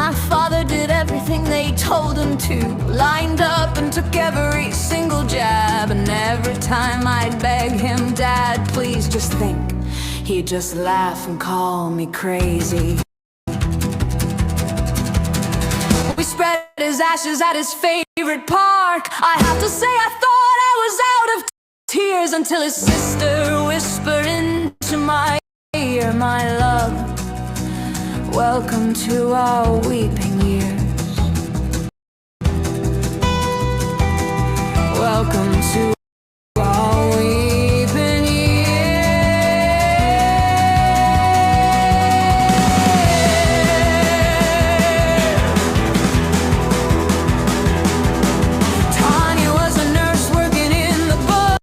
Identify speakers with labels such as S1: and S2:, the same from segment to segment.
S1: My father did everything they told him to, lined up and took every single jab. And every time I'd beg him, Dad, please just think, he'd just laugh and call me crazy. We spread his ashes at his favorite park. I have to say I thought I was out of tears until his sister whispered into my ear, my love, welcome to our weeping years. Welcome to our weeping years. Tanya was a nurse working in the bush.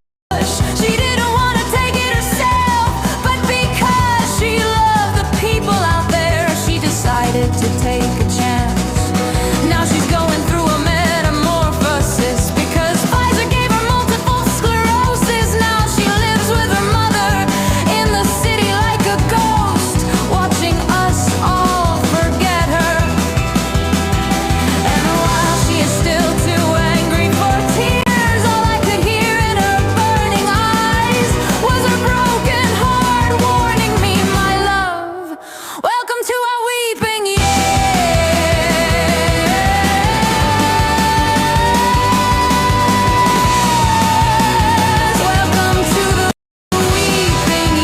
S1: She didn't want to take it herself, but because she loved the people out there, she decided to take a chance. Now she's going through a metamorphosis because Pfizer gave her multiple sclerosis. Now she lives with her mother in the city like a ghost, watching us all forget her. And while she is still too angry for tears, all I could hear in her burning eyes was her broken heart warning me, my love, welcome to our weeping years. Welcome to the weeping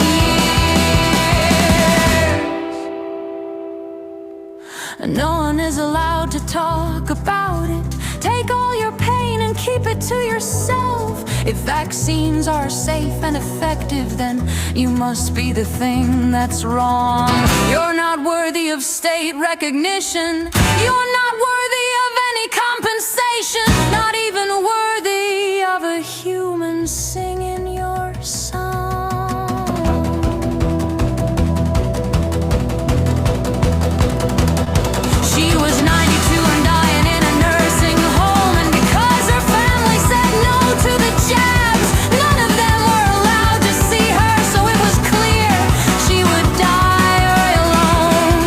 S1: years. No one is allowed to talk about it. Take all your pain and keep it to yourself. If vaccines are safe and effective, then you must be the thing that's wrong. You're not worthy of state recognition. You're not worthy of any compensation. Not even worthy of a human singing your song. She was 92 and dying in a nursing home, and because her family said no to the jabs, none of them were allowed to see her, so it was clear she would die alone.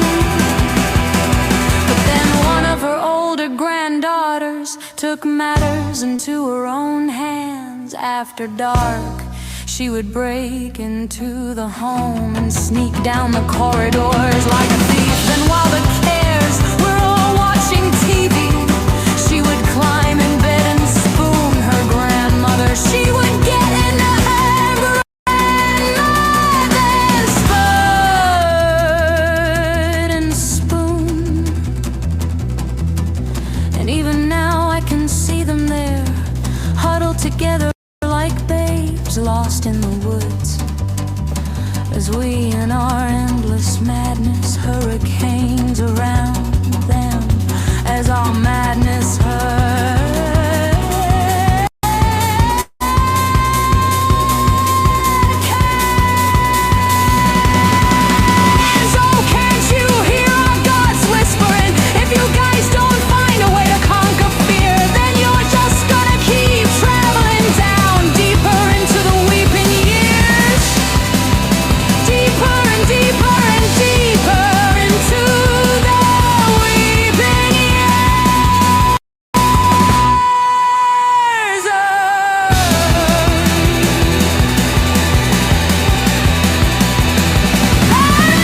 S1: But then one of her older granddaughters took matters into her own hands. After dark, she would break into the home and sneak down the corridors like a thief. And while the cares were all watching TV, she would climb in bed and spoon her grandmother. She would get into her grandmother's foot and spoon. And even now I can see them there, huddled together like babes lost in the woods, as we in our endless madness, hurricanes around them, as our madness hurricanes. Oh, can't you hear our gods whispering? If you guys don't find a way to conquer fear, then you're just gonna keep traveling down deeper into the weeping years. Deeper and deeper and deeper into the weeping years.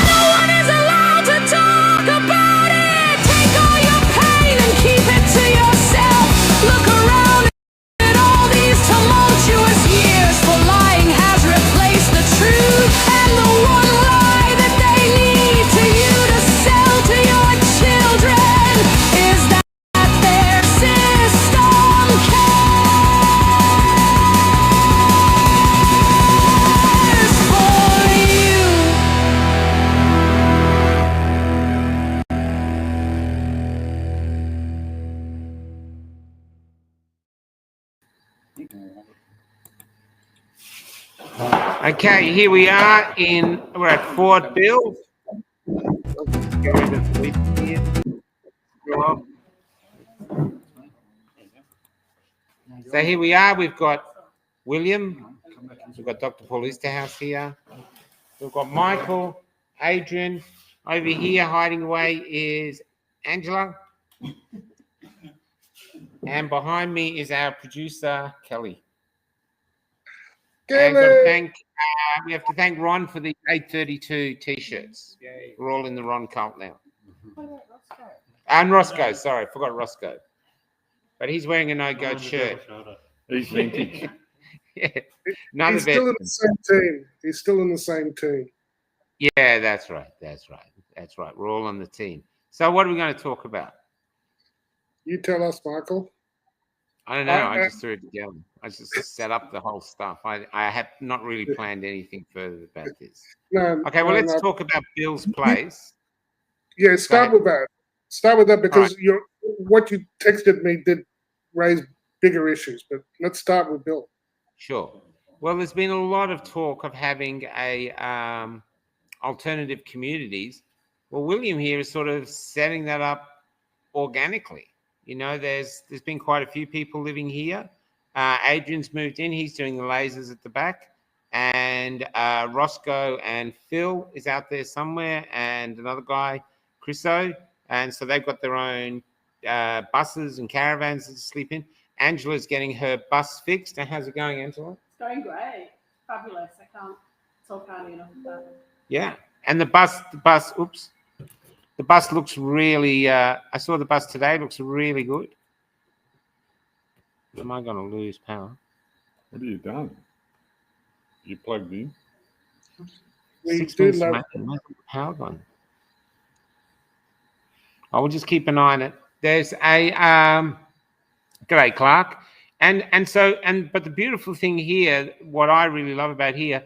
S1: No one is allowed to talk about it. Take all your pain and keep it to yourself. Look around at all these tumultuous years, for lying has replaced the truth. And the one lie that they need to you to sell to your children is that their system cares for you.
S2: Okay, here we are we're at Fort Bill. Let's go into the list here. Go on. So here we are, we've got William, we've got Dr. Paul Oosterhuis here, we've got Michael, Adrian. Over here hiding away is Angela. And behind me is our producer, Kelly. And we have to thank Ron for the 832 t-shirts. Yay. We're all in the Ron cult now.
S3: What about Roscoe?
S2: And Roscoe, sorry, I forgot Roscoe. But he's wearing a no-goat shirt.
S4: He's vintage.
S2: Yeah.
S5: He's still in the same team. He's still in the same team.
S2: Yeah, that's right. That's right. That's right. We're all on the team. So what are we going to talk about?
S5: You tell us, Michael.
S2: I don't know. I just threw it together. I just set up the whole stuff. I have not really planned anything further about this.
S5: No.
S2: Okay, well, let's talk about Bill's place.
S5: Yeah, start with that. Start with that because what you texted me did raise bigger issues. But let's start with Bill.
S2: Sure. Well, there's been a lot of talk of having a alternative communities. Well, William here is sort of setting that up organically. You know, there's been quite a few people living here. Adrian's moved in. He's doing the lasers at the back. And Roscoe and Phil is out there somewhere. And another guy, Chriso. And so they've got their own buses and caravans to sleep in. Angela's getting her bus fixed. And how's it going, Angela?
S3: It's going great. Fabulous. I can't talk highly enough about it.
S2: Yeah. And the bus, oops. The bus looks really, I saw the bus today, looks really good. Am I going to lose power?
S4: What have you done? You plugged in?
S5: We
S2: 6
S5: do
S2: minutes
S5: love
S2: to make the power gone. I will just keep an eye on it. There's a, g'day, Clark. But the beautiful thing here, what I really love about here,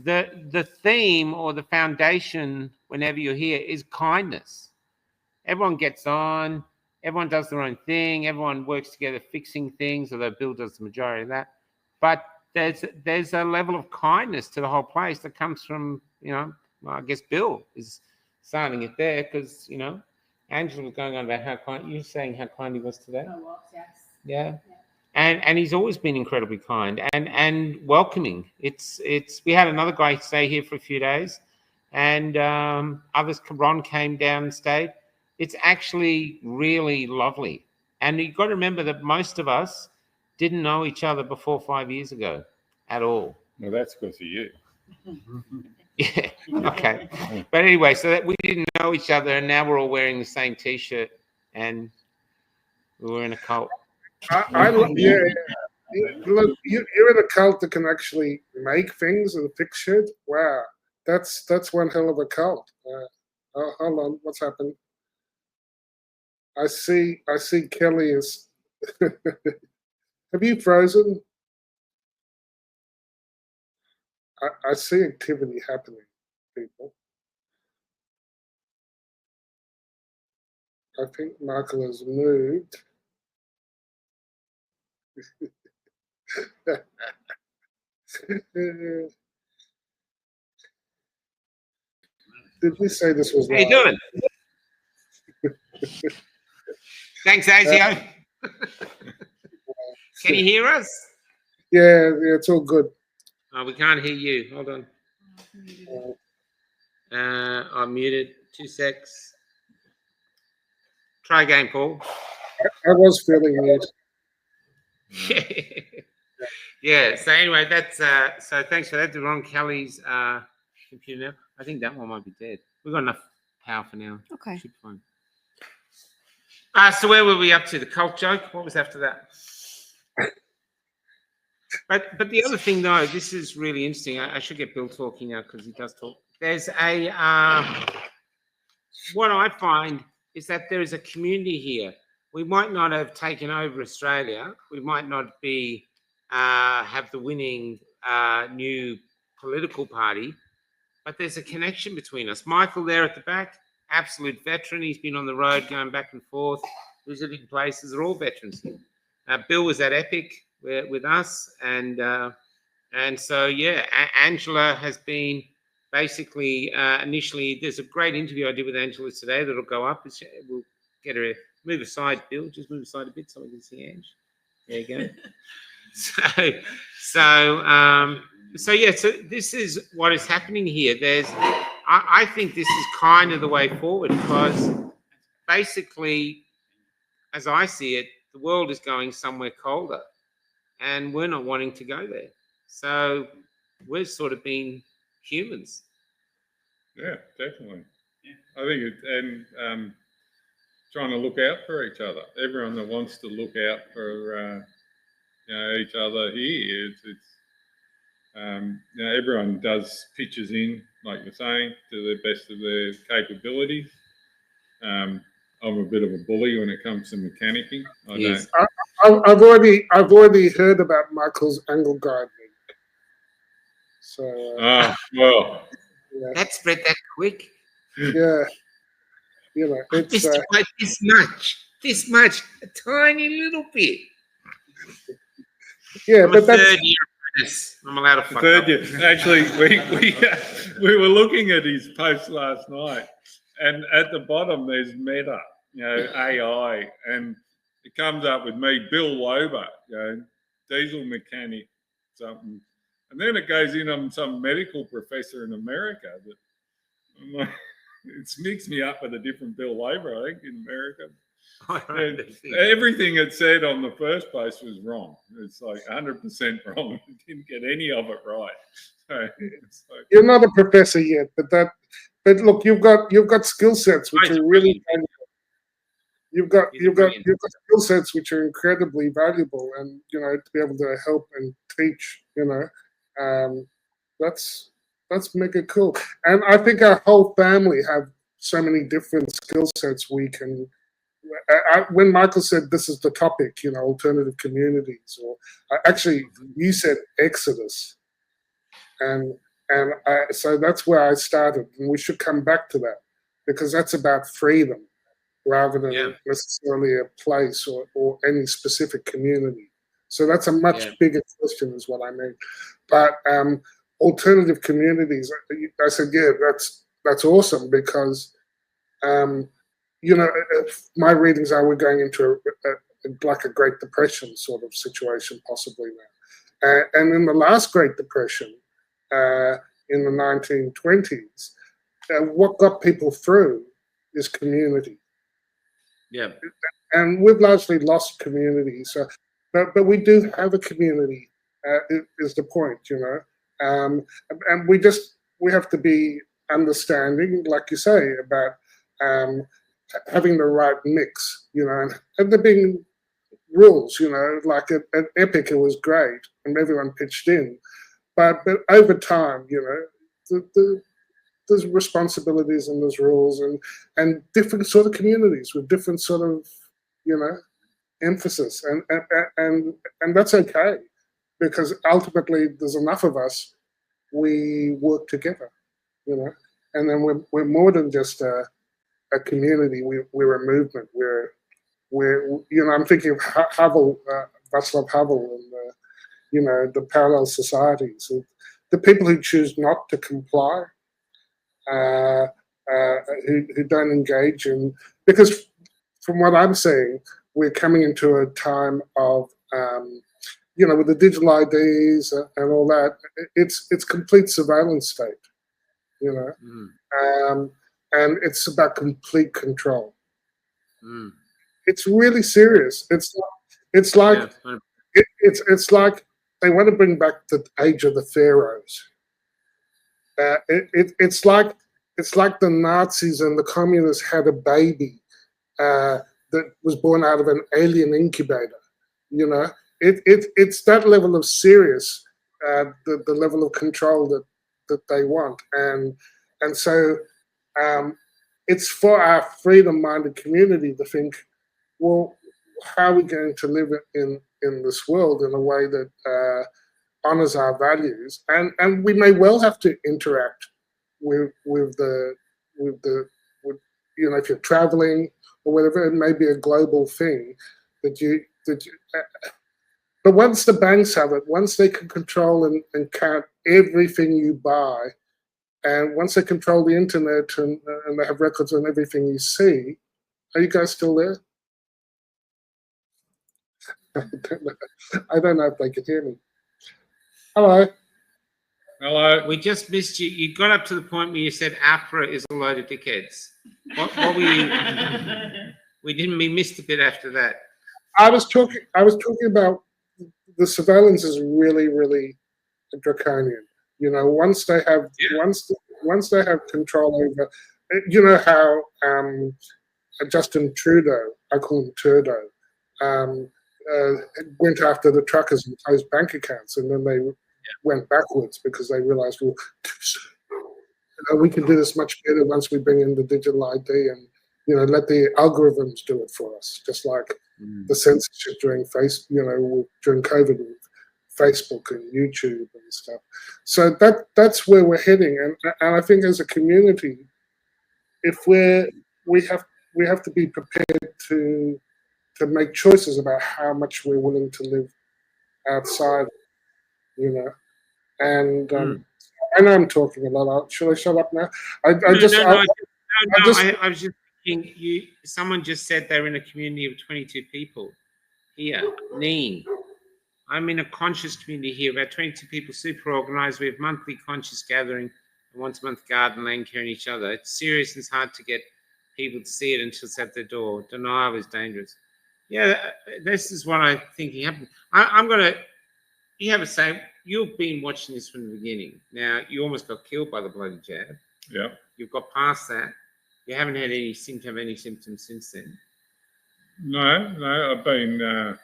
S2: the theme or the foundation whenever you're here is kindness. Everyone gets on, everyone does their own thing, everyone works together fixing things, although Bill does the majority of that. But there's a level of kindness to the whole place that comes from, you know, well, I guess Bill is starting it there because, you know, Angela was going on about how kind, you were saying how kind he was today.
S3: I was, yes.
S2: Yeah. And he's always been incredibly kind and welcoming. We had another guy stay here for a few days, and others. Ron came down and stayed. It's actually really lovely. And you've got to remember that most of us didn't know each other before 5 years ago at all.
S4: Well, that's because of you.
S2: Yeah. Okay. But anyway, so that we didn't know each other, and now we're all wearing the same T-shirt, and we're in a cult.
S5: yeah. Look, you're in a cult that can actually make things and fix shit. Wow, that's one hell of a cult. Hold on, what's happened? I see Kelly is. Have you frozen? I see activity happening, people. I think Michael has moved. Did we say this was?
S2: How you doing? Thanks, Azio. Can you hear us?
S5: Yeah, it's all good.
S2: Oh, we can't hear you. Hold on. I'm muted. 2 secs. Try again, Paul.
S5: I was feeling it.
S2: Yeah. So anyway, that's so thanks for that. To Ron Kelly's computer now. I think that one might be dead. We've got enough power for now.
S3: Okay.
S2: Should be fine. So where were we up to? The cult joke? What was after that? But the other thing though, this is really interesting. I should get Bill talking now because he does talk. There's a what I find is that there is a community here. We might not have taken over Australia. We might not be have the winning new political party, but there's a connection between us. Michael there at the back, absolute veteran. He's been on the road going back and forth, visiting places. They're all veterans here. Bill was at Epic with us, and so yeah, Angela has been basically initially. There's a great interview I did with Angela today that'll go up. We'll get her. Move aside, Bill. Just move aside a bit so we can see Ange. There you go. So yeah. So this is what is happening here. I think this is kind of the way forward because basically, as I see it, the world is going somewhere colder, and we're not wanting to go there. So we're sort of being humans.
S4: Yeah, definitely. I think trying to look out for each other. Everyone that wants to look out for each other here, everyone does pitches in, like you're saying, to the best of their capabilities. I'm a bit of a bully when it comes to mechanicking.
S2: Yes.
S5: I've already heard about Michael's angle guide. So
S4: well,
S5: yeah,
S2: That spread that quick.
S5: yeah, it's
S2: Just like this much, a tiny little bit.
S5: yeah,
S2: I'm
S5: but
S2: a
S5: that's
S2: third year apprentice. I'm allowed to fuck
S4: third
S2: up.
S4: year. Actually, we were looking at his post last night, and at the bottom there's Meta, AI, and it comes up with me, Bill Lober, diesel mechanic, something, and then it goes in on some medical professor in America. That I'm like, it's mixed me up with a different Bill Lober, I think, in America. And everything it said on the first post was wrong. It's like 100% wrong. It didn't get any of it right. So it's like,
S5: you're not a professor yet, but look, you've got skill sets which are really valuable. You've got skill sets which are incredibly valuable, and to be able to help and teach, that's mega cool. And I think our whole family have so many different skill sets we can. When Michael said this is the topic, alternative communities, or actually you said Exodus, and so that's where I started, and we should come back to that because that's about freedom rather than necessarily a place or any specific community. So that's a much bigger question, is what I mean. But alternative communities, I said, that's awesome because. My readings are we're going into like a Great Depression sort of situation possibly now. And in the last Great Depression, in the 1920s, what got people through is community.
S2: Yeah.
S5: And we've largely lost community. So, but we do have a community, is the point, and we have to be understanding, like you say, about having the right mix, and there being rules, like at Epic, it was great and everyone pitched in, but over time, there's responsibilities and there's rules and different sort of communities with different sort of, emphasis, and that's okay because ultimately there's enough of us, we work together, and then we're more than just a community. We're a movement. We're I'm thinking of Havel, Václav Havel, and the parallel societies, the people who choose not to comply, who don't engage in, because from what I'm saying, we're coming into a time of with the digital IDs and all that. It's complete surveillance state, and it's about complete control. It's really serious. It's like they want to bring back the age of the pharaohs. It's like the Nazis and the communists had a baby that was born out of an alien incubator. It's that level of serious, the level of control that they want, and so it's for our freedom-minded community to think, well, how are we going to live in this world in a way that honors our values, and we may well have to interact with if you're traveling or whatever, it may be a global thing but once the banks have it, once they can control and count everything you buy, and once they control the internet and they have records on everything you see, are you guys still there? I don't know if they can hear me. Hello.
S4: Hello.
S2: We just missed you. You got up to the point where you said APRA is a load of dickheads. What were you? We missed a bit after that.
S5: I was talking about the surveillance is really, really draconian. You know, once they have control over, you know how Justin Trudeau, I call him Turdo, went after the truckers and closed bank accounts, and then they went backwards because they realized, well, we can do this much better once we bring in the digital ID and, you know, let the algorithms do it for us, just like the censorship during during COVID with Facebook and YouTube and stuff. So that's where we're heading, and I think as a community, if we have to be prepared to make choices about how much we're willing to live outside, you know. And I know I'm talking a lot. Should I shut up now? I was
S2: just thinking. Someone just said they're in a community of 22 people here. Neen. I'm in a conscious community here, about 22 people, super organised. We have monthly conscious gathering, and once a month garden, land care, and each other. It's serious and it's hard to get people to see it until it's at their door. Denial is dangerous. Yeah, this is what I think happened. You have a say. You've been watching this from the beginning. Now, you almost got killed by the bloody jab.
S4: Yeah.
S2: You've got past that. You haven't had any symptoms since then.
S4: No, I've been a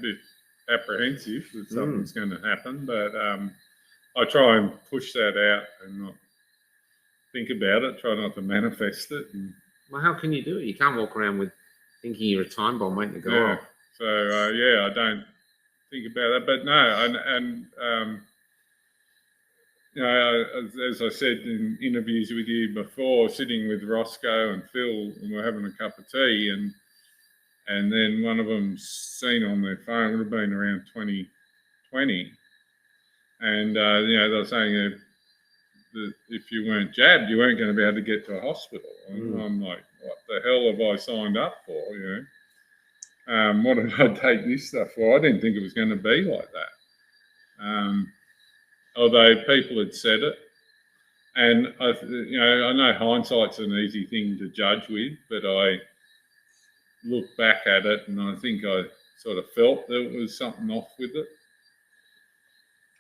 S4: bit apprehensive that something's going to happen, but I try and push that out and not think about it, try not to manifest it.
S2: Well, how can you do it? You can't walk around with thinking you're a time bomb waiting to go off.
S4: So, I don't think about it, but no, you know, as I said in interviews with you before, sitting with Roscoe and Phil, and we're having a cup of tea, and then one of them seen on their phone, it would have been around 2020, and you know, they were saying that if you weren't jabbed, you weren't going to be able to get to a hospital. And I'm like, what the hell have I signed up for? You know, what did I take this stuff for? I didn't think it was going to be like that. Although people had said it, and I know hindsight's an easy thing to judge with, but I look back at it and I think I sort of felt there was something off with it.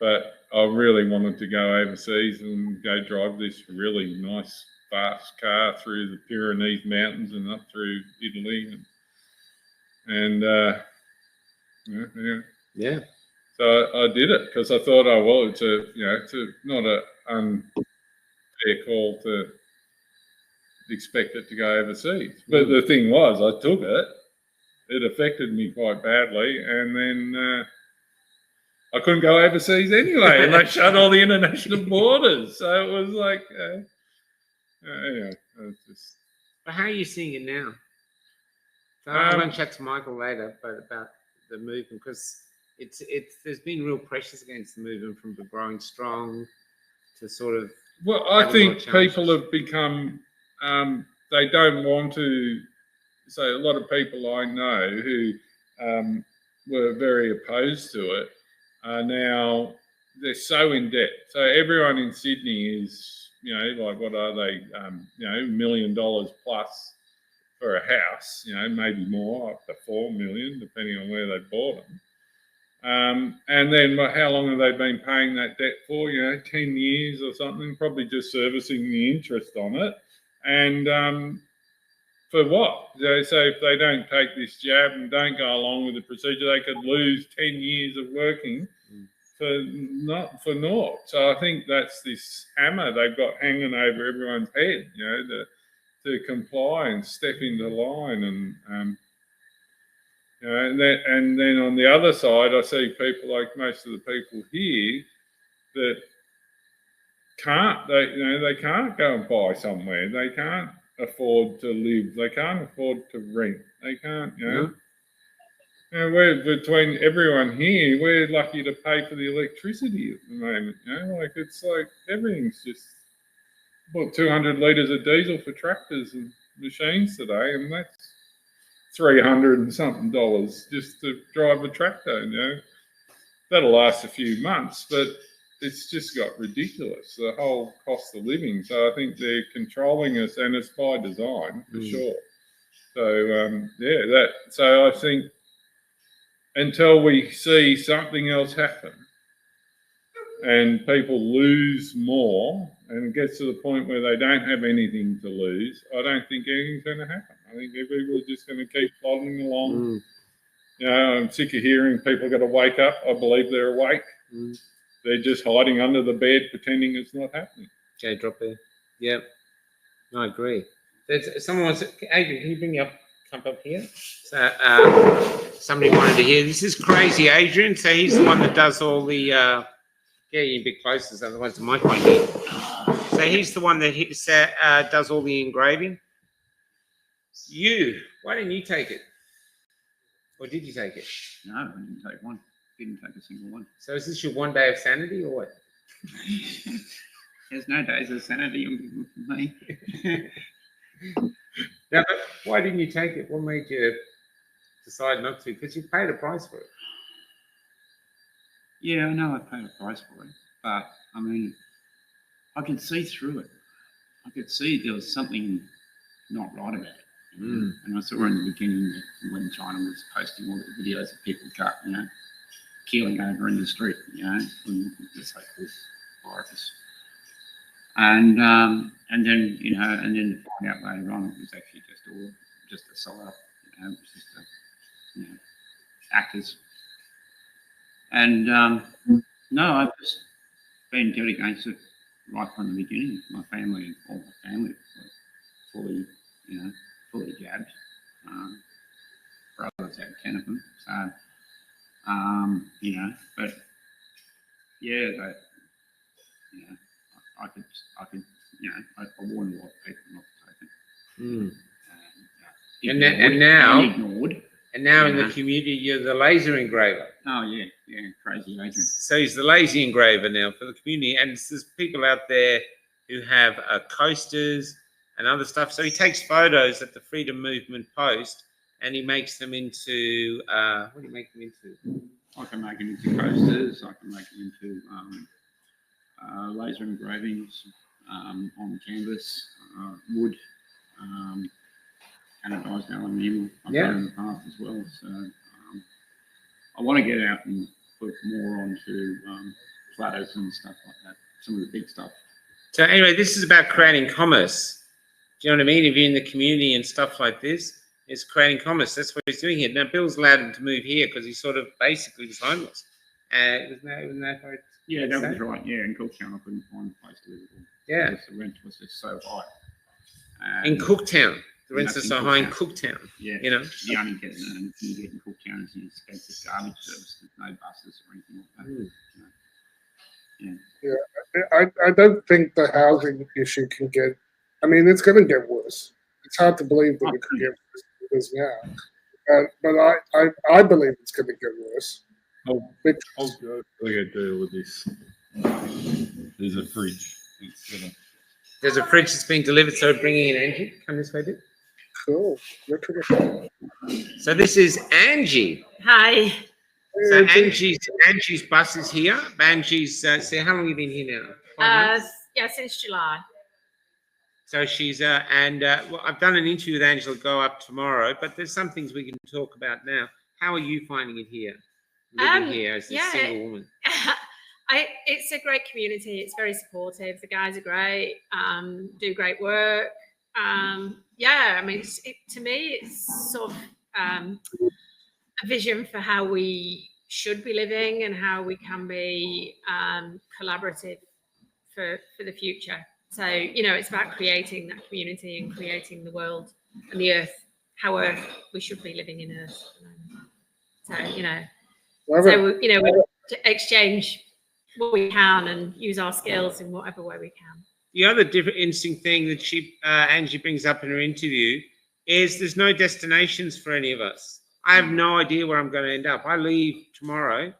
S4: But I really wanted to go overseas and go drive this really nice, fast car through the Pyrenees Mountains and up through Italy, and
S2: Yeah.
S4: So I did it because I thought, it's not an unfair call to expect it to go overseas. But the thing was, I took it. It affected me quite badly, and then I couldn't go overseas anyway, and they shut all the international borders. So it was like, anyway, it's just.
S2: But how are you seeing it now? So I'm going to chat to Michael later, but about the movement, because there's been real pressures against the movement from growing strong to sort of.
S4: Well, I think people have become. They don't want to. So a lot of people I know who were very opposed to it are now they're so in debt. So everyone in Sydney is, like what are they? $1 million plus for a house. Maybe more, up to 4 million, depending on where they bought them. And then how long have they been paying that debt for? 10 years or something, probably just servicing the interest on it. And for what? So if they don't take this jab and don't go along with the procedure, they could lose 10 years of working for naught. So I think that's this hammer they've got hanging over everyone's head, to comply and step into line. And and then on the other side, I see people like most of the people here that can't. They can't go and buy somewhere. They can't afford to live. They can't afford to rent. They can't. We're between everyone here. We're lucky to pay for the electricity at the moment. It's like everything's just. Bought 200 litres of diesel for tractors and machines today, and that's $300 and something just to drive a tractor. That'll last a few months, but it's just got ridiculous, the whole cost of living. So I think they're controlling us, and it's by design for sure. So so I think until we see something else happen and people lose more and it gets to the point where they don't have anything to lose, I don't think anything's going to happen. I think people are just going to keep plodding along. You know, I'm sick of hearing people got to wake up. I believe they're awake. They're just hiding under the bed, pretending it's not happening.
S2: Okay, drop there. Yep. I agree. There's someone wants. Adrian, can you bring come up here? So somebody wanted to hear. This is crazy, Adrian. So he's the one that does all the. Yeah, you be closer, otherwise the mic won't hear. So he's the one that does all the engraving. Why didn't you take it? Or did you take it?
S6: No, I didn't take one. Didn't take a single one.
S2: So is this your one day of sanity or what?
S6: There's no days of sanity for me.
S2: Now, but why didn't you take it? What made you decide not to? Because you paid a price for it.
S6: Yeah, I know I paid a price for it, but I mean, I could see through it. I could see there was something not right about it. And I saw in the beginning when China was posting all the videos of people cut, keeling over in the street, from the so-called virus. And then, and then to find out later on, it was actually just a sell-up, it was just actors. And no, I've just been dead against it right from the beginning. My family, all my family, were fully jabbed. Brothers had 10 of them. So, but yeah, I could, I warned a lot of people not to take it.
S2: And now,
S6: ignored.
S2: And now in the community, you're the laser engraver.
S6: Oh yeah, crazy Adrian.
S2: So he's the lazy engraver now for the community, and there's people out there who have coasters and other stuff. So he takes photos at the Freedom Movement post, and he makes them into what do you make them into?
S6: I can make them into coasters. I can make them into laser engravings on canvas, wood. Anodized aluminium. I've done in the past as well. So I want to get out and put more onto platters and stuff like that. Some of the big stuff.
S2: So anyway, this is about creating commerce. Do you know what I mean? If you're in the community and stuff like this, it's creating commerce. That's what he's doing here. Now Bill's allowed him to move here because he sort of basically was homeless. Wasn't that right?
S6: Yeah, that was right. Yeah, in Cooktown I couldn't find a place to live.
S2: Yeah.
S6: Because the rent was just so high.
S2: In Cooktown. The rents are so high in Cooktown.
S6: Yeah.
S2: You know?
S6: The only thing you get in Cooktown is an expensive garbage service. There's no buses or anything like that.
S5: I don't think the housing issue can get. I mean, it's going to get worse. It's hard to believe that it could get worse than it is now. But I believe it's going to get worse.
S4: I'll go deal with this. There's a fridge.
S2: There's a fridge that's being delivered, so bringing in Angie. Come this way, Dick.
S5: Cool. Look at it.
S2: So this is Angie.
S7: Hi.
S2: So Angie's bus is here. Angie's. So how long have you been here now? 5 months?
S7: Yeah, since July.
S2: So she's well, I've done an interview with Angela. Go up tomorrow, but there's some things we can talk about now. How are you finding it here? Living here as a single woman.
S7: It's a great community. It's very supportive. The guys are great. Do great work. I mean, to me, it's sort of a vision for how we should be living and how we can be collaborative for the future. So, it's about creating that community and creating the world and the earth, how we should be living in Earth. So, we exchange what we can and use our skills in whatever way we can.
S2: The other interesting thing that Angie brings up in her interview is there's no destinations for any of us. I have no idea where I'm going to end up. I leave tomorrow.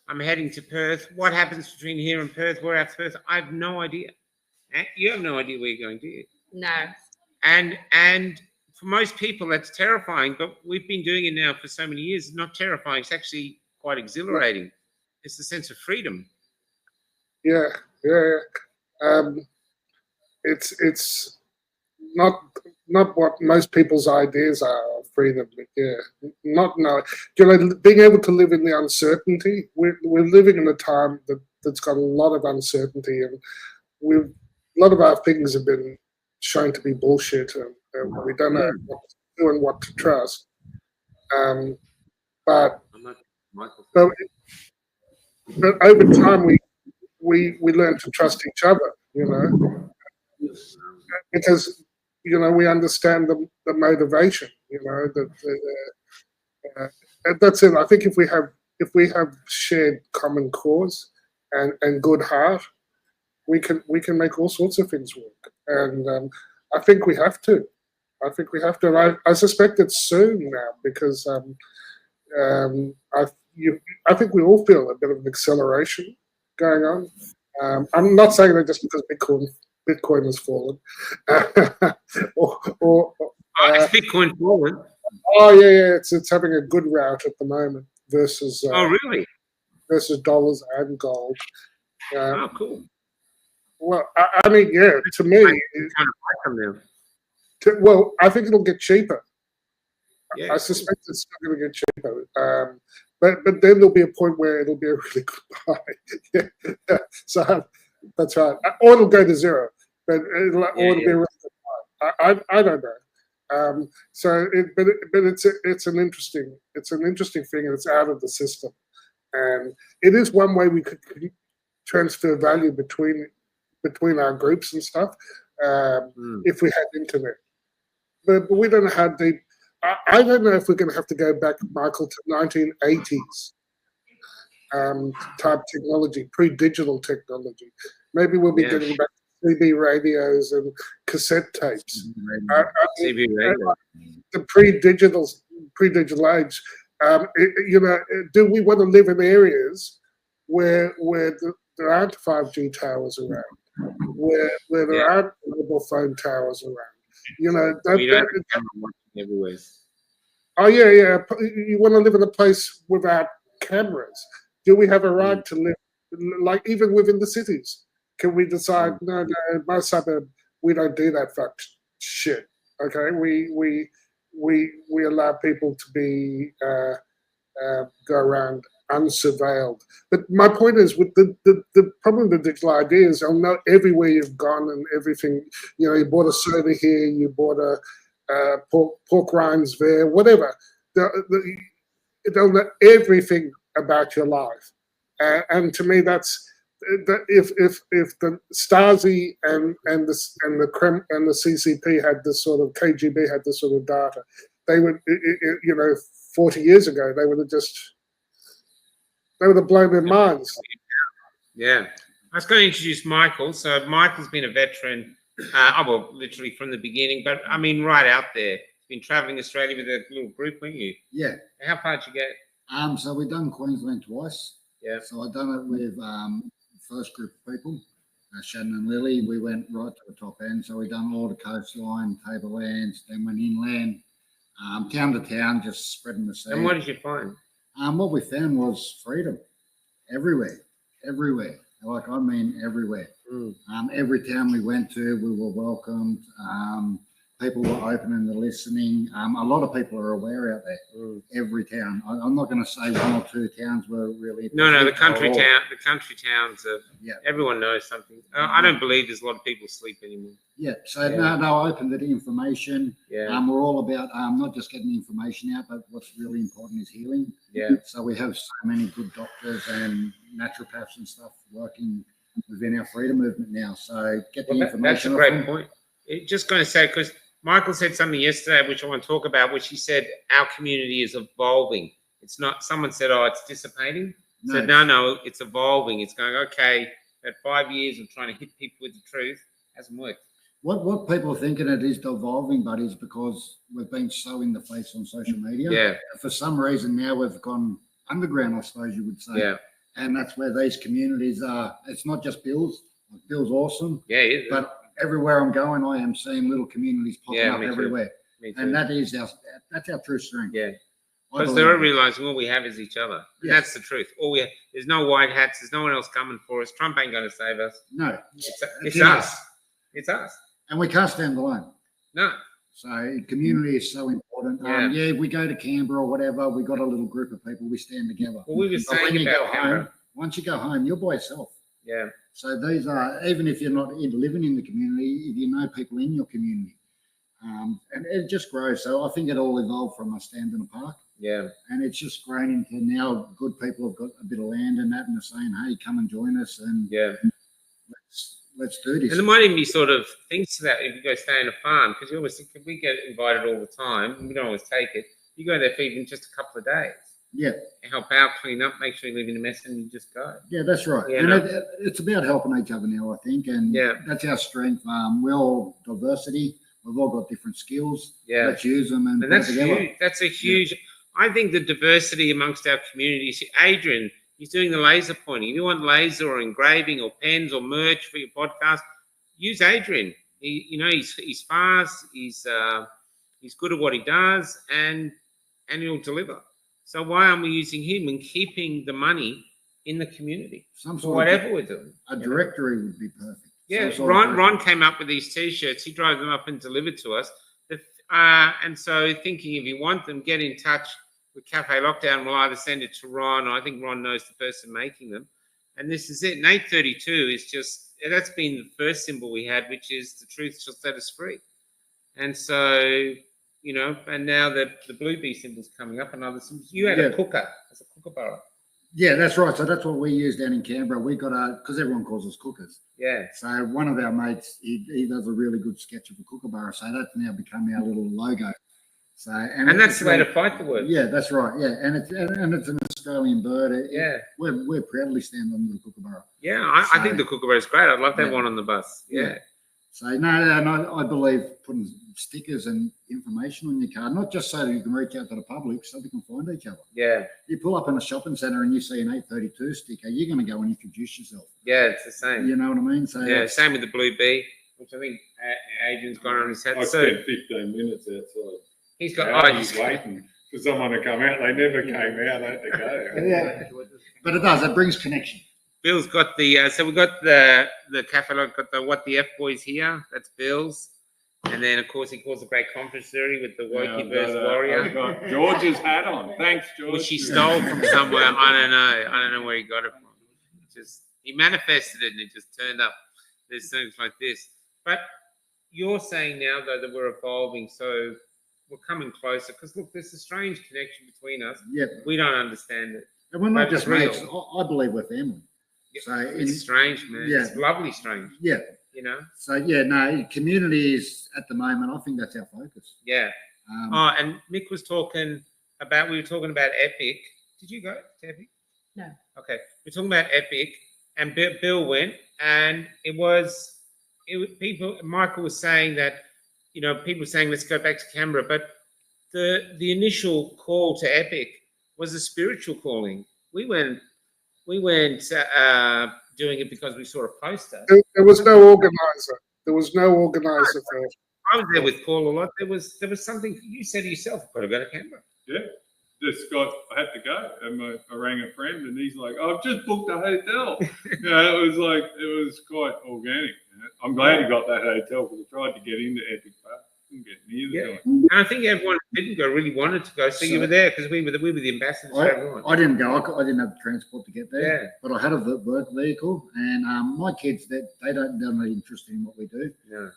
S2: I'm heading to Perth. What happens between here and Perth? Where after Perth? I have no idea. You have no idea where you're going, do you?
S7: No.
S2: And for most people, that's terrifying. But we've been doing it now for so many years. It's not terrifying. It's actually quite exhilarating. It's the sense of freedom.
S5: Yeah, yeah. It's not what most people's ideas are of freedom. But yeah, not no. Being able to live in the uncertainty. We're living in a time that's got a lot of uncertainty, and a lot of our things have been shown to be bullshit, and we don't know what to do and what to trust. But
S2: Michael.
S5: but over time we learn to trust each other. Because we understand the motivation. That's it. I think if we have shared common cause and good heart, we can make all sorts of things work. And I think we have to. And I suspect it's soon now because I think we all feel a bit of an acceleration going on. I'm not saying that just because Bitcoin has fallen, or
S2: It's Bitcoin forward.
S5: oh yeah, it's having a good route at the moment versus
S2: Oh, really?
S5: versus dollars and gold.
S2: Oh, cool.
S5: Well, I mean, yeah, to me,
S2: Kind of like them now.
S5: well, I think it'll get cheaper.
S2: Yeah.
S5: I suspect it's not going to get cheaper. But then there'll be a point where it'll be a really good buy. Yeah. So that's right. Or it'll go to zero, but or it'll be a really good buy. I don't know. But it's an interesting thing, and it's out of the system, and it is one way we could transfer value between our groups and stuff if we had internet. But we don't know how deep. I don't know if we're going to have to go back, Michael, to 1980s type technology, pre-digital technology. Maybe we'll be getting back to CB radios and cassette tapes.
S2: CB radio.
S5: The pre-digital age. Do we want to live in areas where there aren't 5G towers around, where there aren't mobile phone towers around?
S2: We don't have everywhere.
S5: Oh yeah. You want to live in a place without cameras? Do we have a right to live, like even within the cities? Can we decide? No, my suburb, we don't do that fuck shit. Okay, we allow people to be go around unsurveilled. But my point is, with the problem with the digital ID is they'll know everywhere you've gone and everything. You bought a soda here, you bought a pork rinds there, whatever. They'll know everything about your life. And to me, that's if the Stasi and the CCP had this sort of KGB had this sort of data, they would 40 years ago they would have blown their minds.
S2: Yeah. I was going to introduce Michael. So Michael's been a veteran, literally from the beginning, but I mean, right out there. Been traveling Australia with a little group, weren't you?
S8: Yeah.
S2: How far did you get?
S8: So we've done Queensland twice.
S2: Yeah.
S8: So I've done it with first group of people, Shannon and Lily. We went right to the top end. So we've done all the coastline, tablelands, then went inland, town to town, just spreading the seed.
S2: And what did you find?
S8: What we found was freedom everywhere. Like, I mean, everywhere. Every town we went to, we were welcomed. People were open and listening. A lot of people are aware out there. Every town. I'm not going to say one or two towns were really.
S2: No, the country towns. Everyone knows something. I don't believe there's a lot of people sleep anymore.
S8: Yeah. So no, open to the information.
S2: Yeah.
S8: We're all about not just getting information out, but what's really important is healing.
S2: Yeah.
S8: So we have so many good doctors and naturopaths and stuff working within our freedom movement now. So get the information.
S2: That's a great point. Just going to say, because Michael said something yesterday, which I want to talk about, which he said our community is evolving. It's not, someone said, oh, it's dissipating.
S8: No.
S2: So no, it's evolving. It's going, okay, at 5 years of trying to hit people with the truth, hasn't worked.
S8: What people are thinking it is evolving, but is because we've been so in the face on social media.
S2: Yeah.
S8: For some reason now we've gone underground, I suppose you would say.
S2: Yeah.
S8: And that's where these communities are. It's not just Bill's. Bill's awesome.
S2: Yeah, it is.
S8: But everywhere I'm going, I am seeing little communities popping up everywhere.
S2: Me too.
S8: And that's our true strength.
S2: Yeah. Because they're realizing all we have is each other. And
S8: Yes.
S2: that's the truth. All we have, there's no white hats. There's no one else coming for us. Trump ain't going to save us.
S8: No,
S2: It's us. It's us.
S8: and we can't stand alone.
S2: No.
S8: So community is so important.
S2: Yeah.
S8: If we go to Canberra or whatever, we got a little group of people. We stand together.
S2: Well, we were
S8: But when
S2: saying
S8: you go
S2: about Canberra.
S8: home, once you go home, you're by yourself.
S2: Yeah.
S8: So these are, even if you're not living in the community, if you know people in your community, and it just grows. So I think it all evolved from us standing apart,
S2: Yeah.
S8: and it's just grown into now good people have got a bit of land and that, and they're saying, "Hey, come and join us, and
S2: Yeah.
S8: let's do this."
S2: And there might even be sort of things to that if you go stay in a farm, because you always think we get invited all the time, and we don't always take it. You go there for even just a couple of days,
S8: Yeah,
S2: help out, clean up, make sure you leave in a mess, and you just go.
S8: yeah, that's right.
S2: Yeah,
S8: and
S2: no.
S8: it's about helping each other now, I think, and
S2: Yeah.
S8: that's our strength. We're all diversity. We've all got different skills.
S2: Yeah.
S8: Let's use them and
S2: And
S8: put
S2: that's
S8: together.
S2: huge. That's a huge. I think the diversity amongst our communities. Adrian, he's doing the laser pointing. If you want laser or engraving or pens or merch for your podcast, use Adrian. He's fast. He's good at what he does, and he'll deliver. So why aren't we using him and keeping the money in the community
S8: Some
S2: for
S8: sort of
S2: whatever we're doing?
S8: a directory would be perfect.
S2: Yeah,
S8: Some sort of
S2: Ron came up with these T-shirts. He drove them up and delivered to us. And so thinking if you want them, get in touch with Cafe Lockdown. We'll either send it to Ron, or I think Ron knows the person making them. And this is it. And 832 is just, that's been the first symbol we had, which is the truth shall set us free. And so, and now the Blue Bee symbol's coming up and other symbols. You had a cooker. It's a kookaburra.
S8: Yeah, that's right. So that's what we use down in Canberra. We got because everyone calls us cookers.
S2: Yeah.
S8: So one of our mates, he does a really good sketch of a kookaburra. So that's now become our little logo. So
S2: and that's the way to fight the word.
S8: Yeah, that's right. Yeah, and it's an Australian bird.
S2: Yeah.
S8: We're proudly stand on the kookaburra.
S2: Yeah, I think the kookaburra is great. I'd love to have one on the bus. Yeah.
S8: So no, I believe putting stickers and information on your car, not just so that you can reach out to the public, so they can find each other.
S2: Yeah.
S8: You pull up in a shopping centre and you see an 832 sticker, you're going to go and introduce yourself.
S2: Yeah, it's the same.
S8: You know what I mean? So
S2: yeah, same with the Blue Bee, which I think Adrian's got on his head.
S4: I
S2: So
S4: spent 15 minutes outside.
S2: he's got.
S4: He's waiting for someone to come out. They never came out. I had to go.
S8: Yeah. But it brings connection.
S2: Bill's got the so we got the cafe got the What the F Boys here. That's Bill's, and then of course he calls a great conference theory with the Wokey versus Warrior,
S4: I've got George's hat on. Thanks, George.
S2: which he stole from somewhere. I don't know where he got it from. Just he manifested it and it just turned up. There's things like this, but you're saying now though that we're evolving, so we're coming closer. Because look, there's a strange connection between us.
S8: Yeah.
S2: We don't understand it.
S8: And we're not
S2: But it's
S8: just mates.
S2: real.
S8: I believe we're family.
S2: Yeah,
S8: So
S2: It's strange, man.
S8: Yeah.
S2: It's lovely strange.
S8: yeah. So yeah, no, community is at the moment. I think that's our focus.
S2: Yeah. Oh, and Mick was talking about. We were talking about Epic. Did you go to Epic?
S7: No.
S2: Okay. We're talking about Epic, and Bill went, and it was people. Michael was saying that, people were saying let's go back to Canberra, but the initial call to Epic was a spiritual calling. We weren't doing it because we saw a poster.
S5: There was no organizer. There was no organizer for it.
S2: I was there with Paul a lot. There was something you said to yourself. I've got to go to Canberra.
S4: Yeah. I had to go. And I rang a friend and he's like, I've just booked a hotel. It was quite organic. I'm glad he got that hotel because I tried to get into Epic Park. Couldn't get near the joint.
S2: And I think everyone who didn't go really wanted to go. So you were there because we were the ambassadors for everyone.
S8: I didn't go. I didn't have transport to get there.
S2: Yeah.
S8: But I had a work vehicle, and my kids they're not interested in what we do.
S2: Yeah.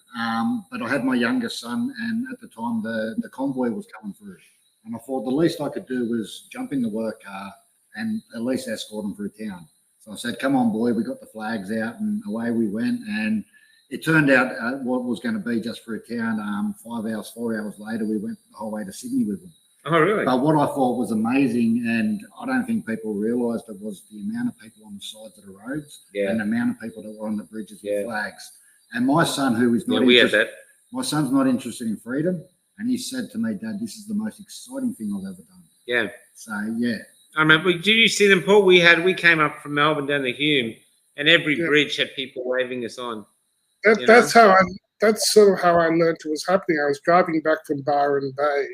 S8: But I had my youngest son, and at the time the convoy was coming through, and I thought the least I could do was jump in the work car and at least escort them through town. So I said, "Come on, boy." We got the flags out, and away we went. And it turned out what was going to be just for a town. 4 hours later, we went the whole way to Sydney with them.
S2: Oh, really?
S8: But what I thought was amazing, and I don't think people realised it, was the amount of people on the sides of the roads and the amount of people that were on the bridges with flags. And my son, who is not interested, my son's not interested in freedom, and he said to me, "Dad, this is the most exciting thing I've ever done."
S2: Yeah.
S8: So yeah.
S2: I remember. Did you see them, Paul? We came up from Melbourne down the Hume, and every bridge had people waving us on.
S5: That's sort of how I learned it was happening. I was driving back from Byron Bay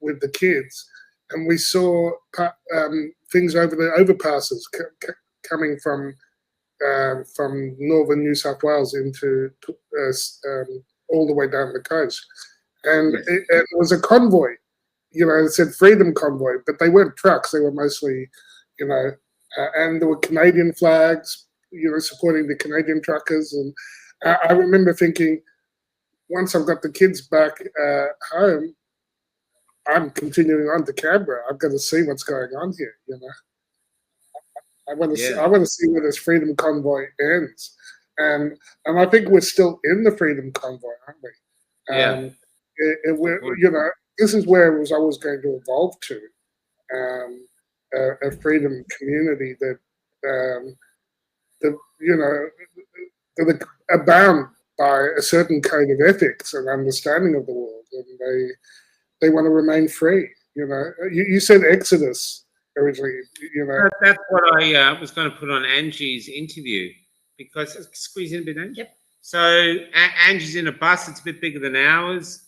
S5: with the kids, and we saw things over the overpasses coming from northern New South Wales into all the way down the coast, and it was a convoy. It said Freedom Convoy, but they weren't trucks. They were mostly, and there were Canadian flags, supporting the Canadian truckers. And I remember thinking, once I've got the kids back home, I'm continuing on to Canberra. I've got to see what's going on here. I want to see where this Freedom Convoy ends, and I think we're still in the Freedom Convoy, aren't we?
S2: Yeah.
S5: This is where it was always going to evolve to, a freedom community that are bound by a certain code of ethics and understanding of the world, and they want to remain free. You said Exodus originally.
S2: That's what I was going to put on Angie's interview, because squeeze in a bit, Angie.
S7: Yep.
S2: So Angie's in a bus. It's a bit bigger than ours.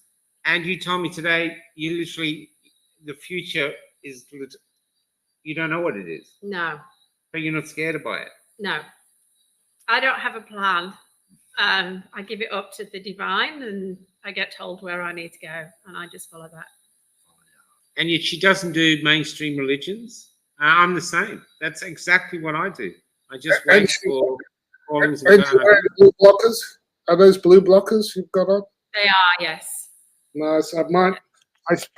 S2: And you told me today, the future is, you don't know what it is,
S7: No,
S2: but you're not scared by it.
S7: no. I don't have a plan. I give it up to the divine, and I get told where I need to go, and I just follow that.
S2: And yet she doesn't do mainstream religions. I'm the same. That's exactly what I do. I just wait for callings and
S5: And blue blockers? Are those blue blockers you've got on?
S7: They are, yes.
S5: Nice.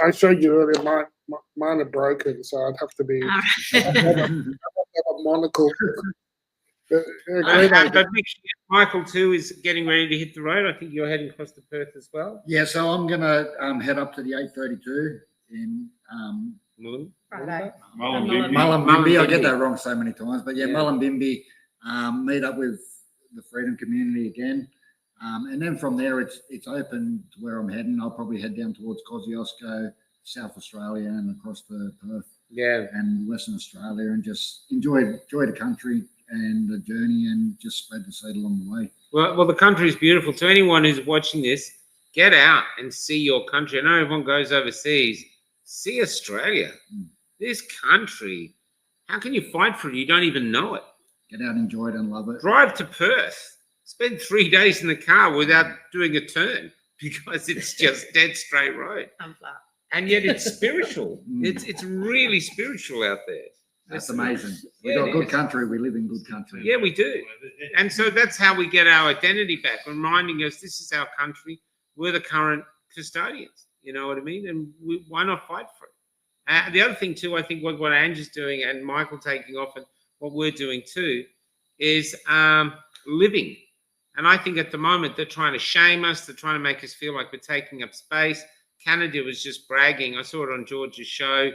S5: I showed you earlier. Mine are broken, so I'd have to be
S7: All
S5: have a monocle.
S2: but Michael too is getting ready to hit the road. I think you're heading across to Perth as well.
S8: Yeah, so I'm gonna head up to the 832 in
S7: Friday.
S8: Mullumbimby. I get that wrong so many times, but yeah. Mullumbimby. Meet up with the Freedom community again, and then from there it's open to where I'm heading. I'll probably head down towards Kosciuszko, South Australia, and across to Perth, and Western Australia, and just enjoy the country and the journey, and just spread the seed along the way.
S2: Well, the country is beautiful. To anyone who's watching this, get out and see your country. I know everyone goes overseas. See Australia. This country. How can you fight for it? You don't even know it.
S8: Get out, enjoy it, and love it.
S2: Drive to Perth. Spend 3 days in the car without doing a turn, because it's just dead straight road.
S7: Flat.
S2: And yet it's spiritual. It's really spiritual out there.
S8: That's amazing. We've got good country. We live in good country.
S2: Yeah, we do. And so that's how we get our identity back, reminding us this is our country. We're the current custodians. You know what I mean? And why not fight for it? The other thing too, I think what Angie's doing and Michael taking off, and what we're doing too, is living. And I think at the moment they're trying to shame us. They're trying to make us feel like we're taking up space. Canada was just bragging. I saw it on George's show,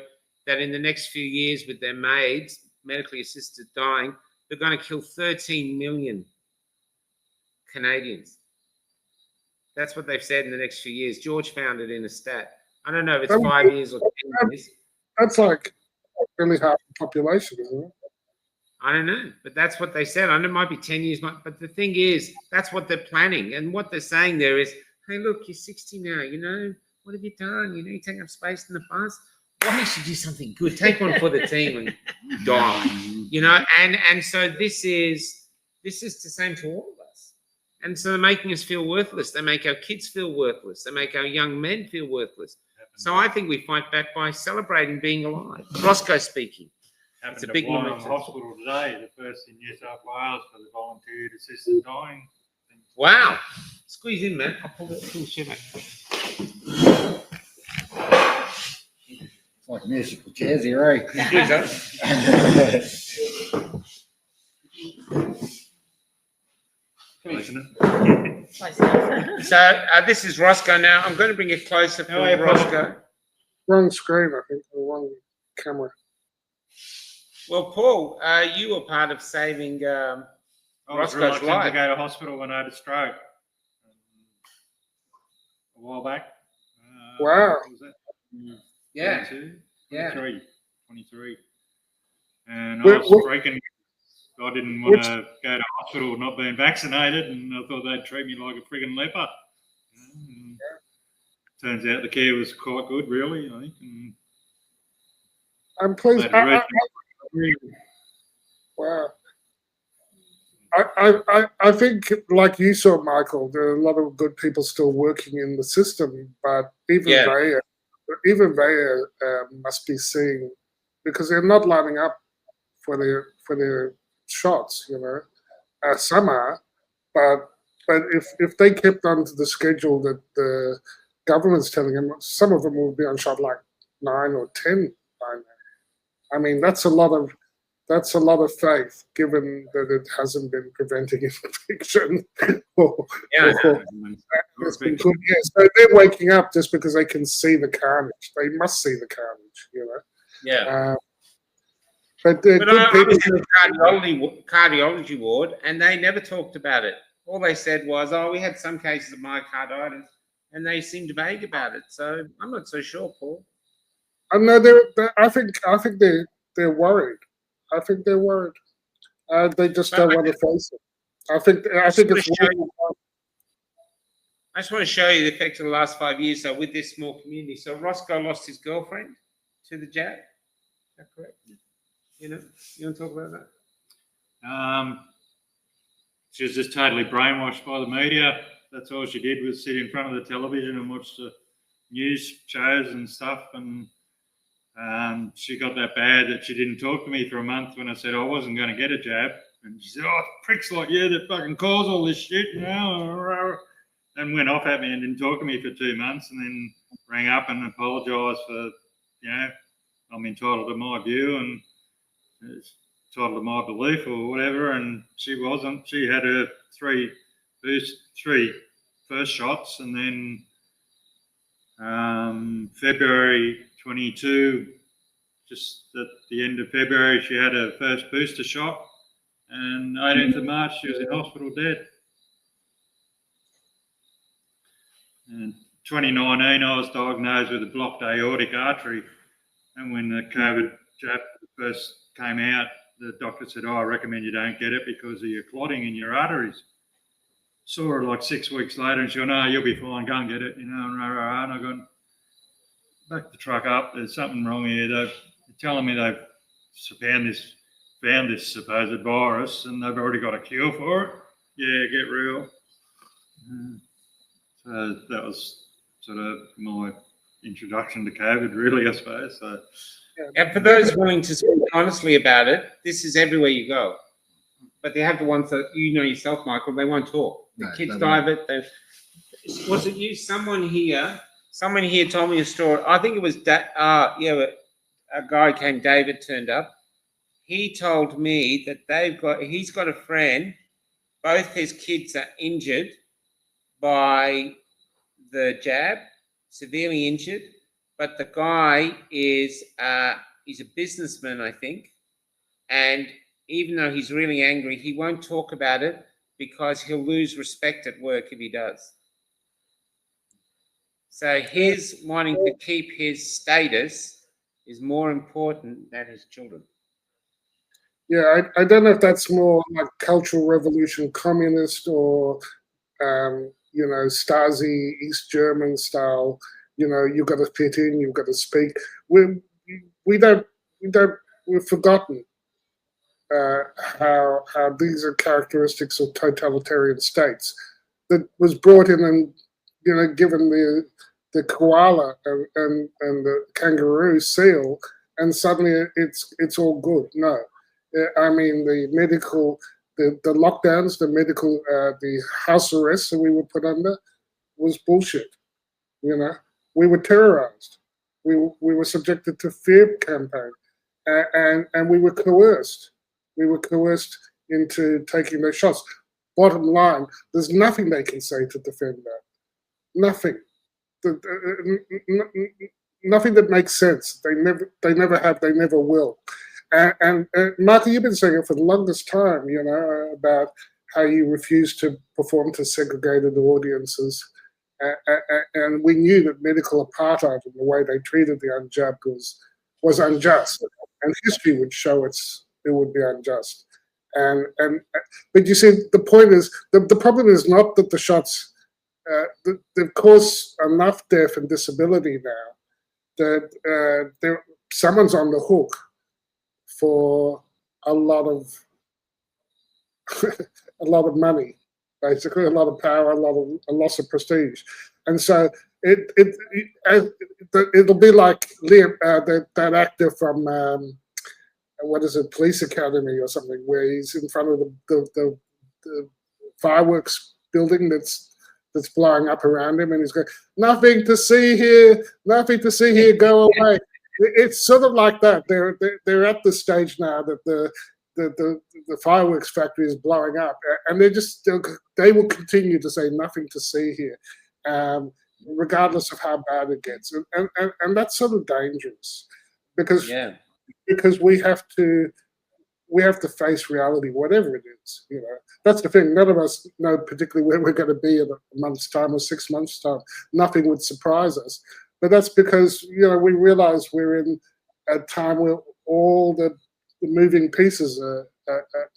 S2: that in the next few years with their maids, medically assisted dying, they're going to kill 13 million Canadians. That's what they've said in the next few years. George found it in a stat. I don't know if it's 5 years or 10 years.
S5: That's like really half the population, isn't it?
S2: I don't know, but that's what they said. I know it might be 10 years, but the thing is, that's what they're planning. And what they're saying there is, hey, look, you're 60 now, what have you done? You're taking up space in the bus. Why don't you do something good? Take one for the team and die. And so this is the same to all of us. And so they're making us feel worthless. They make our kids feel worthless. They make our young men feel worthless. So I think we fight back by celebrating being alive. Roscoe speaking. It's a big moment.
S9: Hospital today, the first in New South Wales for the volunteer assisted dying.
S2: Wow. Squeeze in, man. I'll pull the shit out.
S8: It's like musical chairs here, eh?
S2: So this is Roscoe now. I'm going to bring it closer for Roscoe.
S5: Wrong screen, I think, or wrong camera.
S2: Well, Paul, you were part of saving Roscoe's life.
S9: To go to hospital when I had a stroke a while back.
S5: Wow.
S9: What was that?
S2: Yeah.
S9: 23. And I was freaking. I didn't want to go to hospital not being vaccinated, and I thought they'd treat me like a friggin' leper. Turns out the care was quite good, really, I think. And
S5: I'm pleased.
S9: But
S5: Wow. I think, like you saw, Michael, there are a lot of good people still working in the system, but even they must be seeing, because they're not lining up for their shots. Some are, but if they kept on to the schedule that the government's telling them, some of them will be on shot like 9 or 10 by now. I mean, that's a lot of faith, given that it hasn't been preventing infection. It's been good. Yeah, so they're waking up just because they can see the carnage. They must see the carnage,
S2: Yeah.
S5: But
S2: I was in the cardiology ward, and they never talked about it. All they said was, "Oh, we had some cases of myocarditis," and they seemed vague about it. So I'm not so sure, Paul.
S5: No, I think they're worried. I think they're worried. They just don't want to face it. I think it's.
S2: I just want to show you the effect of the last 5 years. So with this small community, so Roscoe lost his girlfriend to the jab. Is that correct? You want to talk about that?
S9: She was just totally brainwashed by the media. That's all she did was sit in front of the television and watch the news shows and stuff. And she got that bad that she didn't talk to me for a month when I said I wasn't going to get a jab. And she said, "Oh, pricks like you that fucking cause all this shit," and went off at me and didn't talk to me for 2 months, and then rang up and apologised for, I'm entitled to my view and entitled to my belief or whatever, and she wasn't. She had her three first shots, and then February 22, just at the end of February, she had her first booster shot, and 18th of March, she was in hospital dead. In 2019, I was diagnosed with a blocked aortic artery, and when the COVID jab first came out, the doctor said, "Oh, I recommend you don't get it because of your clotting in your arteries." Saw her like 6 weeks later, and she went, "No, you'll be fine, go and get it," and I gone, "Back the truck up, there's something wrong here. They're telling me they've found this supposed virus and they've already got a cure for it. Yeah, get real." So that was sort of my introduction to COVID, really, I suppose. So,
S2: and for those willing to speak honestly about it, this is everywhere you go. But they have the ones that yourself, Michael, they won't talk. The kids die of it. Was it you? Someone here told me a story. I think it was a guy came, David turned up. He told me that he's got a friend, both his kids are injured by the jab, severely injured, but the guy he's a businessman, I think, and even though he's really angry, he won't talk about it because he'll lose respect at work if he does. So his wanting to keep his status is more important than his children.
S5: Yeah, I don't know if that's more like Cultural Revolution communist or Stasi, East German style. You've got to fit in, you've got to speak. We've forgotten how these are characteristics of totalitarian states that was brought in and given the koala and the kangaroo seal, and suddenly it's all good. No, I mean the medical. The lockdowns, the house arrests that we were put under was bullshit. We were terrorized. We were subjected to fear campaign, and we were coerced. We were coerced into taking those shots. Bottom line, there's nothing they can say to defend that. Nothing. Nothing that makes sense. They never have. They never will. And Michael, you've been saying it for the longest time, about how you refuse to perform to segregated audiences. And we knew that medical apartheid and the way they treated the unjabbed was unjust. And history would show it would be unjust. But you see, the point is, the problem is not that the shots, they've caused enough death and disability now that someone's on the hook for a lot of a lot of money, basically, a lot of power, a loss of prestige, and so it'll be like Liam, that actor from what is it, Police Academy or something, where he's in front of the fireworks building that's blowing up around him, and he's going, "Nothing to see here, nothing to see here, go away." It's sort of like that. They're at the stage now that the fireworks factory is blowing up, and they will continue to say nothing to see here, regardless of how bad it gets, and that's sort of dangerous because we have to face reality, whatever it is. That's the thing. None of us know particularly where we're going to be in a month's time or 6 months' time. Nothing would surprise us. But that's because, we realize we're in a time where all the moving pieces are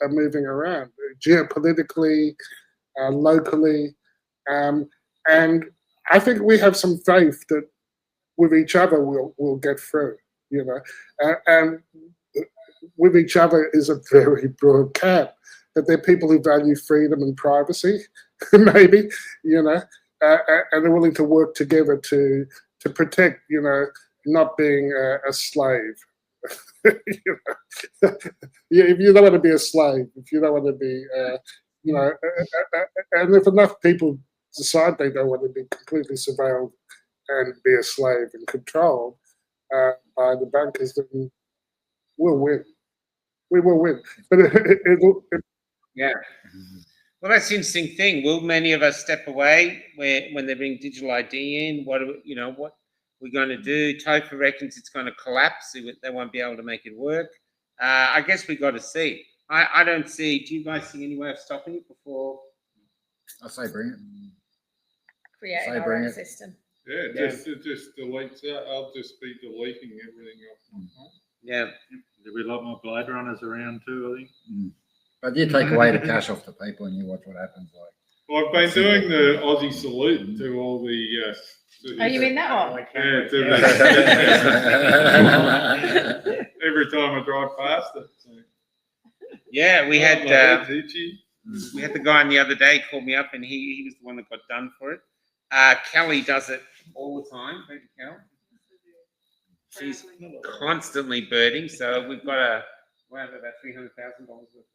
S5: moving around, geopolitically, locally. And I think we have some faith that with each other we'll get through, and with each other is a very broad camp. That there are people who value freedom and privacy, maybe, and are willing to work together to protect, not being a slave. If you don't want to be a slave, if you don't want to be, and if enough people decide they don't want to be completely surveilled and be a slave and controlled by the bankers, then we'll win. We will win. But
S2: yeah. Well, that's the interesting thing. Will many of us step away when they bring digital ID in? What we're going to do? Topher reckons it's going to collapse. They won't be able to make it work. I guess we got to see. I don't see. Do you guys see any way of stopping it before?
S8: I say bring it.
S7: Create
S8: Say
S7: our
S8: bring
S7: own
S8: it.
S7: system.
S4: Yeah, just deletes that. I'll just be deleting everything off.
S2: Yeah.
S9: There'll be a lot more Blade Runners around too, I think.
S8: But you take away the cash off the people and you watch what happens.
S4: Well, I've been doing the Aussie salute to all the.
S7: Are you in that one?
S4: Yeah, every time I drive past it. So.
S2: Yeah, we had
S4: the
S2: the guy the other day called me up, and he was the one that got done for it. Kelly does it all the time. Thank you, Kel. She's constantly birding, so we've got about $300,000 worth.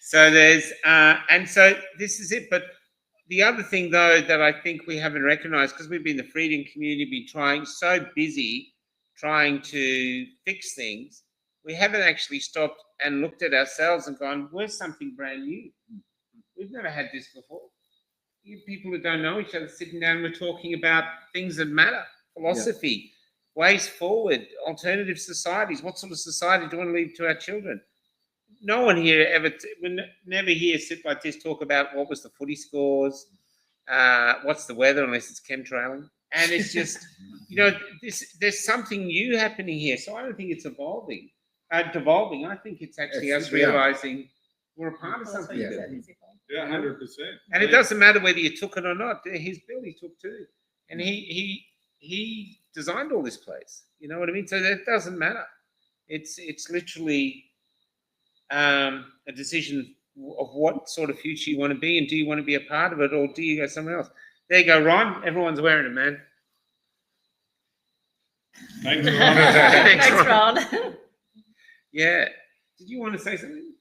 S2: So there's and so this is it. But the other thing, though, that I think we haven't recognised, because we've been the freedom community, been so busy trying to fix things, we haven't actually stopped and looked at ourselves and gone, "Where's something brand new? We've never had this before." You people who don't know each other sitting down, we're talking about things that matter, philosophy, ways forward, alternative societies. What sort of society do you want to leave to our children? No one here we never hear sit like this talk about what was the footy scores, what's the weather, unless it's chemtrailing. And it's just, there's something new happening here. So I don't think it's devolving. I think it's actually us realizing we're a part of something.
S4: Yeah, 100%.
S2: And it doesn't matter whether you took it or not. His bill he took too, and he designed all this place. You know what I mean? So that doesn't matter. It's literally a decision of what sort of future you want to be, and do you want to be a part of it, or do you go somewhere else? There you go, Ron. Everyone's wearing it, man.
S4: Thanks, Ron.
S7: Thanks, Ron.
S2: Yeah. Did you want to say something?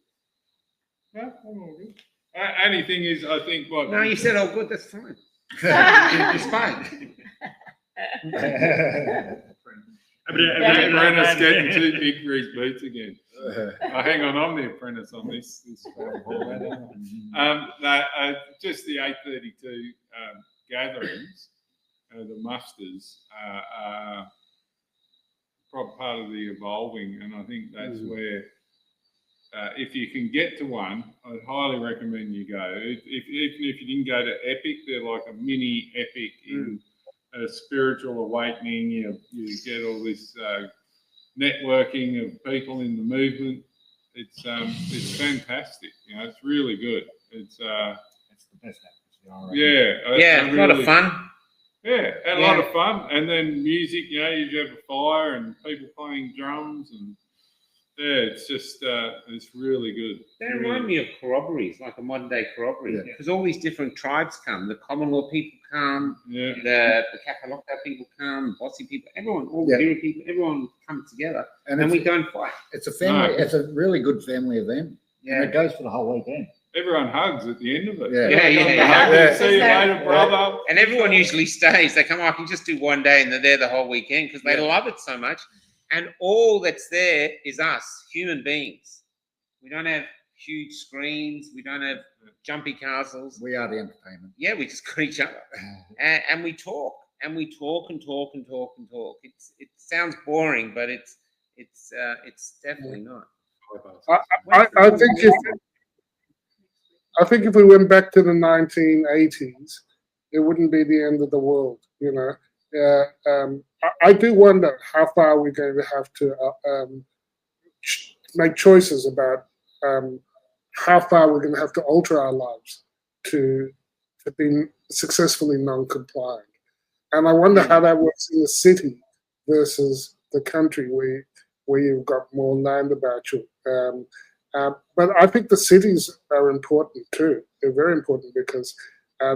S4: No, I'm all good. Only thing is, I think what.
S2: No, you said, "Oh, good." That's fine. It's fine.
S4: Apprentice getting too big for his boots again. Hang on, I'm the apprentice on this. Just the 832 gatherings, the musters, are part of the evolving, and I think that's where. If you can get to one, I'd highly recommend you go. Even if you didn't go to Epic, they're like a mini Epic in a spiritual awakening. You get all this networking of people in the movement. It's fantastic. It's really good. It's the best atmosphere.
S2: Yeah, a lot of fun.
S4: Yeah, and a lot of fun. And then music, you know, you have a fire and people playing drums and it's just it's really good.
S2: They remind me of corroborees, like a modern day corroboree, because all these different tribes come. The common law people come, the Kakalokta people come, Bossy people, everyone, all the Biri people, everyone comes together, and we don't fight.
S8: It's a family. It's a really good family event. Yeah, and it goes for the whole weekend.
S4: Everyone hugs at the end of it.
S2: See
S4: you later, brother.
S2: And everyone usually stays. They come, I can just do one day, and they're there the whole weekend because they love it so much. And all that's there is us, human beings. We don't have huge screens. We don't have jumpy castles.
S8: We are the entertainment.
S2: Yeah, we just got each other, and we talk, and we talk and talk and talk and talk. It sounds boring, but it's definitely not.
S5: I think if we went back to the 1980s, it wouldn't be the end of the world. You know, I do wonder how far we're going to have to make choices about how far we're going to have to alter our lives to be successfully non-compliant. And I wonder how that works in the city versus the country where you've got more land about you. But I think the cities are important too. They're very important because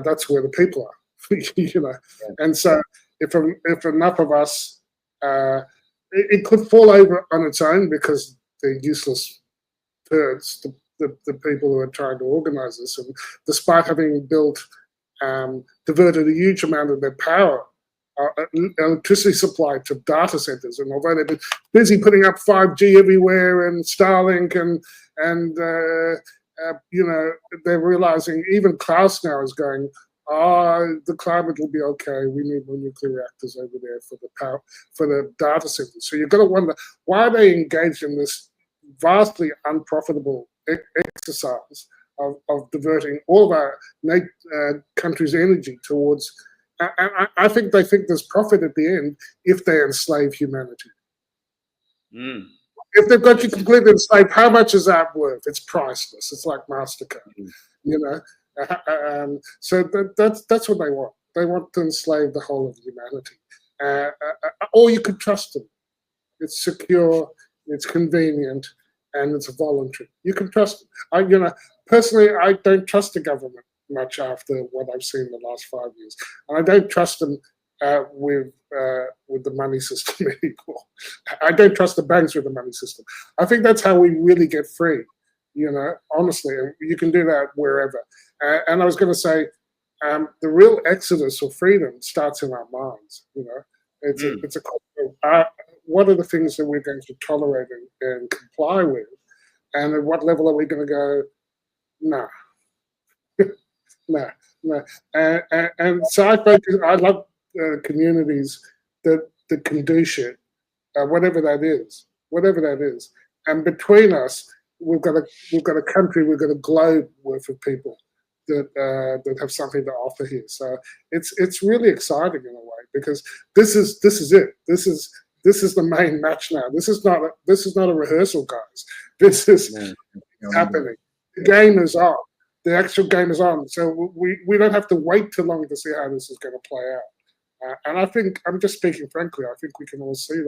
S5: that's where the people are, you know. And so if enough of us, it could fall over on its own because they're useless turds, the people who are trying to organize this. And despite having diverted a huge amount of their power, electricity supply to data centers, and although they've been busy putting up 5G everywhere and Starlink and you know, they're realizing even Klaus now is going, the climate will be okay. We need more nuclear reactors over there for the power, for the data centers. So you've got to wonder, why are they engaged in this vastly unprofitable exercise of diverting all of our country's energy towards. I think they think there's profit at the end if they enslave humanity. If they've got you completely enslaved, how much is that worth? It's priceless. It's like MasterCard, you know. So that's what they want. They want to enslave the whole of humanity. Or you could trust them. It's secure, it's convenient, and it's voluntary. You can trust them. You know, personally, I don't trust the government much after what I've seen in the last 5 years, and I don't trust them with the money system anymore. I don't trust the banks with the money system. I think that's how we really get free. You know, honestly, and you can do that wherever. And I was going to say, the real exodus or freedom starts in our minds. You know, it's a question of what are the things that we're going to tolerate and comply with, and at what level are we going to go? Nah. No. And so I love communities that can do shit, whatever that is. And between us, we've got a country, we've got a globe worth of people that have something to offer here. So it's really exciting in a way, because this is it. This is the main match now. This is not a rehearsal, guys. This is happening. The game is on. The actual game is on, so we don't have to wait too long to see how this is going to play out. And I think, I'm just speaking frankly, I think we can all see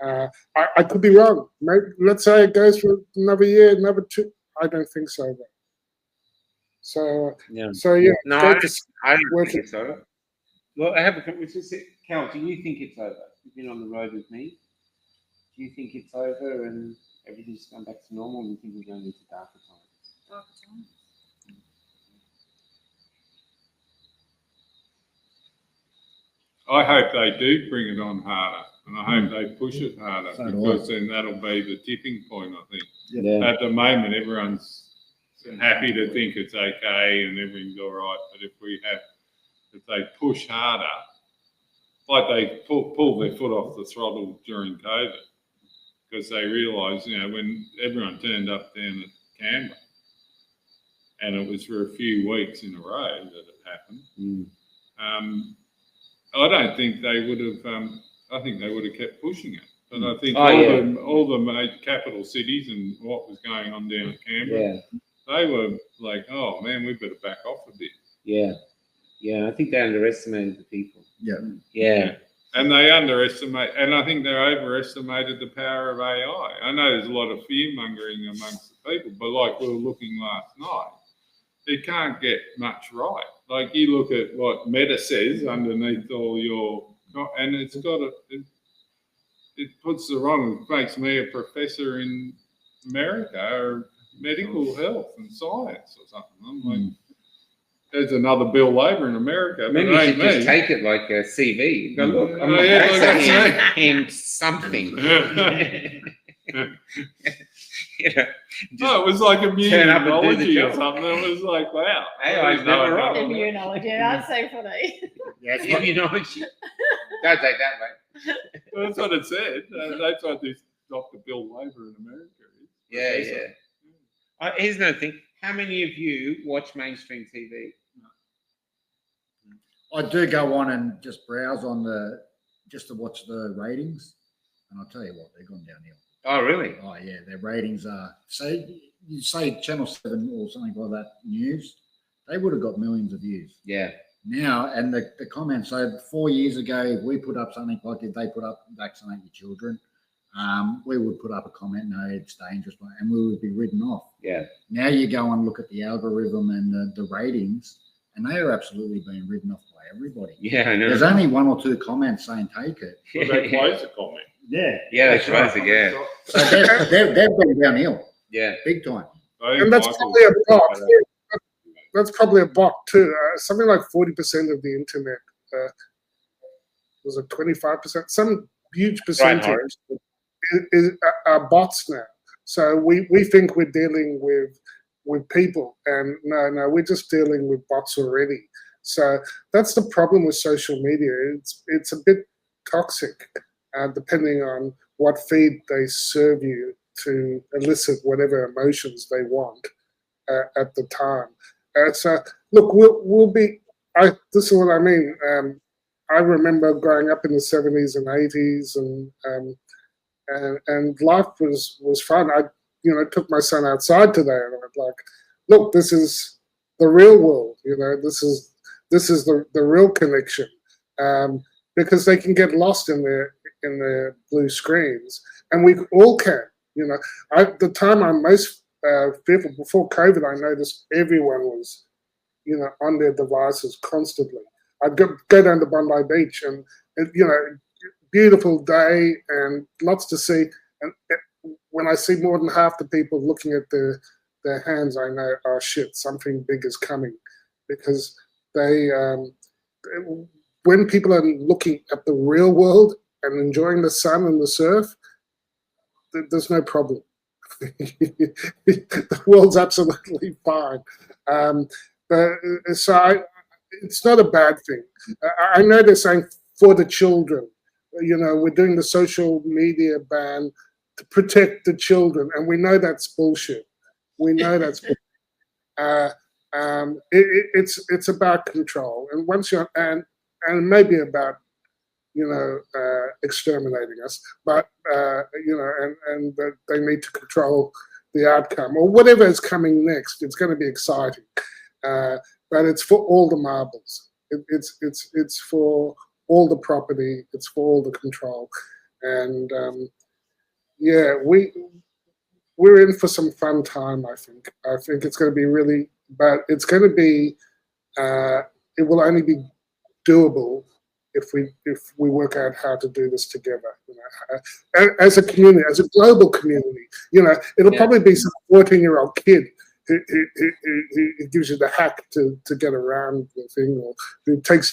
S5: that. I could be wrong. Maybe, let's say it goes for another year, another two. I don't think so, though. So yeah.
S2: No, I don't think it's over. Well, I have a question. Cal, do you think it's over? You've been on the road with me. Do you think it's over and everything's gone back to normal, and you think we're going into darker times?
S7: Darker times.
S4: I hope they do bring it on harder, and I hope they push it harder, because then that'll be the tipping point, I think. Yeah. At the moment, everyone's happy to think it's okay and everything's all right, but if they push harder, like they pull their foot off the throttle during COVID, because they realised, you know, when everyone turned up down at Canberra, and it was for a few weeks in a row that it happened. I don't think they would have. I think they would have kept pushing it. But I think all the major capital cities and what was going on down at Canberra, they were like, "Oh man, we better back off a bit."
S2: Yeah. I think they underestimated the people.
S8: Yeah.
S2: Yeah.
S4: And they underestimate, and I think they overestimated the power of AI. I know there's a lot of fear mongering amongst the people, but like we were looking last night, it can't get much right. Like you look at what Meta says underneath all your, and it's got it puts the wrong, it makes me a professor in America or medical health and science or something. I'm like, there's another Bill Labor in America. But
S2: Maybe
S4: it
S2: you
S4: ain't
S2: should just
S4: me.
S2: take it like a CV. Go, look, I'm
S4: Oh,
S2: a
S4: yeah, look,
S2: professor
S4: that's
S2: in something. You know,
S4: No, it was like
S2: turn up and do the
S4: immunology or
S2: job.
S4: something. It was like, wow.
S2: AI's never wrong.
S7: Immunology, that's so funny.
S8: Yes.
S2: Immunology. Don't take that, mate.
S4: That's what it said. That's what this Dr. Bill Labor in America is.
S2: Yeah,
S4: Professor.
S2: yeah. Here's another thing. How many of you watch mainstream TV?
S8: I do go on and just browse on just to watch the ratings, and I'll tell you what, they've gone downhill.
S2: Oh, really?
S8: Oh yeah, their ratings are. You say Channel 7 or something like that news, they would have got millions of views.
S2: Yeah.
S8: Now, and the comments. So 4 years ago, if we put up something like if they put up vaccinate your children, we would put up a comment, no, it's dangerous, and we would be written off.
S2: Yeah.
S8: Now you go and look at the algorithm and the ratings, and they are absolutely being written off by everybody.
S2: Yeah, I know.
S8: There's only 1 or 2 comments saying take it.
S4: Well, they closed the comment.
S8: Yeah.
S2: Yeah, that's right. Yeah.
S8: So they've been downhill,
S2: Yeah.
S8: big time.
S5: And that's probably a bot. That's probably a bot too. Something like 40% of the internet, was it 25%? Some huge percentage are bots now. So we think we're dealing with people, and no, we're just dealing with bots already. So that's the problem with social media. It's a bit toxic, depending on what feed they serve you to elicit whatever emotions they want at the time. So look, we'll be. This is what I mean. I remember growing up in the 70s and 80s, and life was fun. I took my son outside today, and I was like, look, this is the real world. This is the real connection, because they can get lost in their blue screens, and we all can. The time I'm most fearful, before COVID, I noticed everyone was, on their devices constantly. I'd go down to Bondi Beach, and beautiful day and lots to see. And when I see more than half the people looking at their hands, I know, oh shit, something big is coming, because when people are looking at the real world and enjoying the sun and the surf, there's no problem. The world's absolutely fine. It's not a bad thing. I know they're saying for the children. We're doing the social media ban to protect the children, and we know that's bullshit. We know that's bullshit. It's about control, and once you're and maybe about exterminating us, but and that they need to control the outcome or whatever is coming next. It's going to be exciting, but it's for all the marbles. It's for all the property. It's for all the control, and we're in for some fun time. I think it's going to be really, but it's going to be. It will only be doable if we work out how to do this together, as a community, as a global community. It'll probably be some 14-year-old kid who gives you the hack to get around the thing, or who takes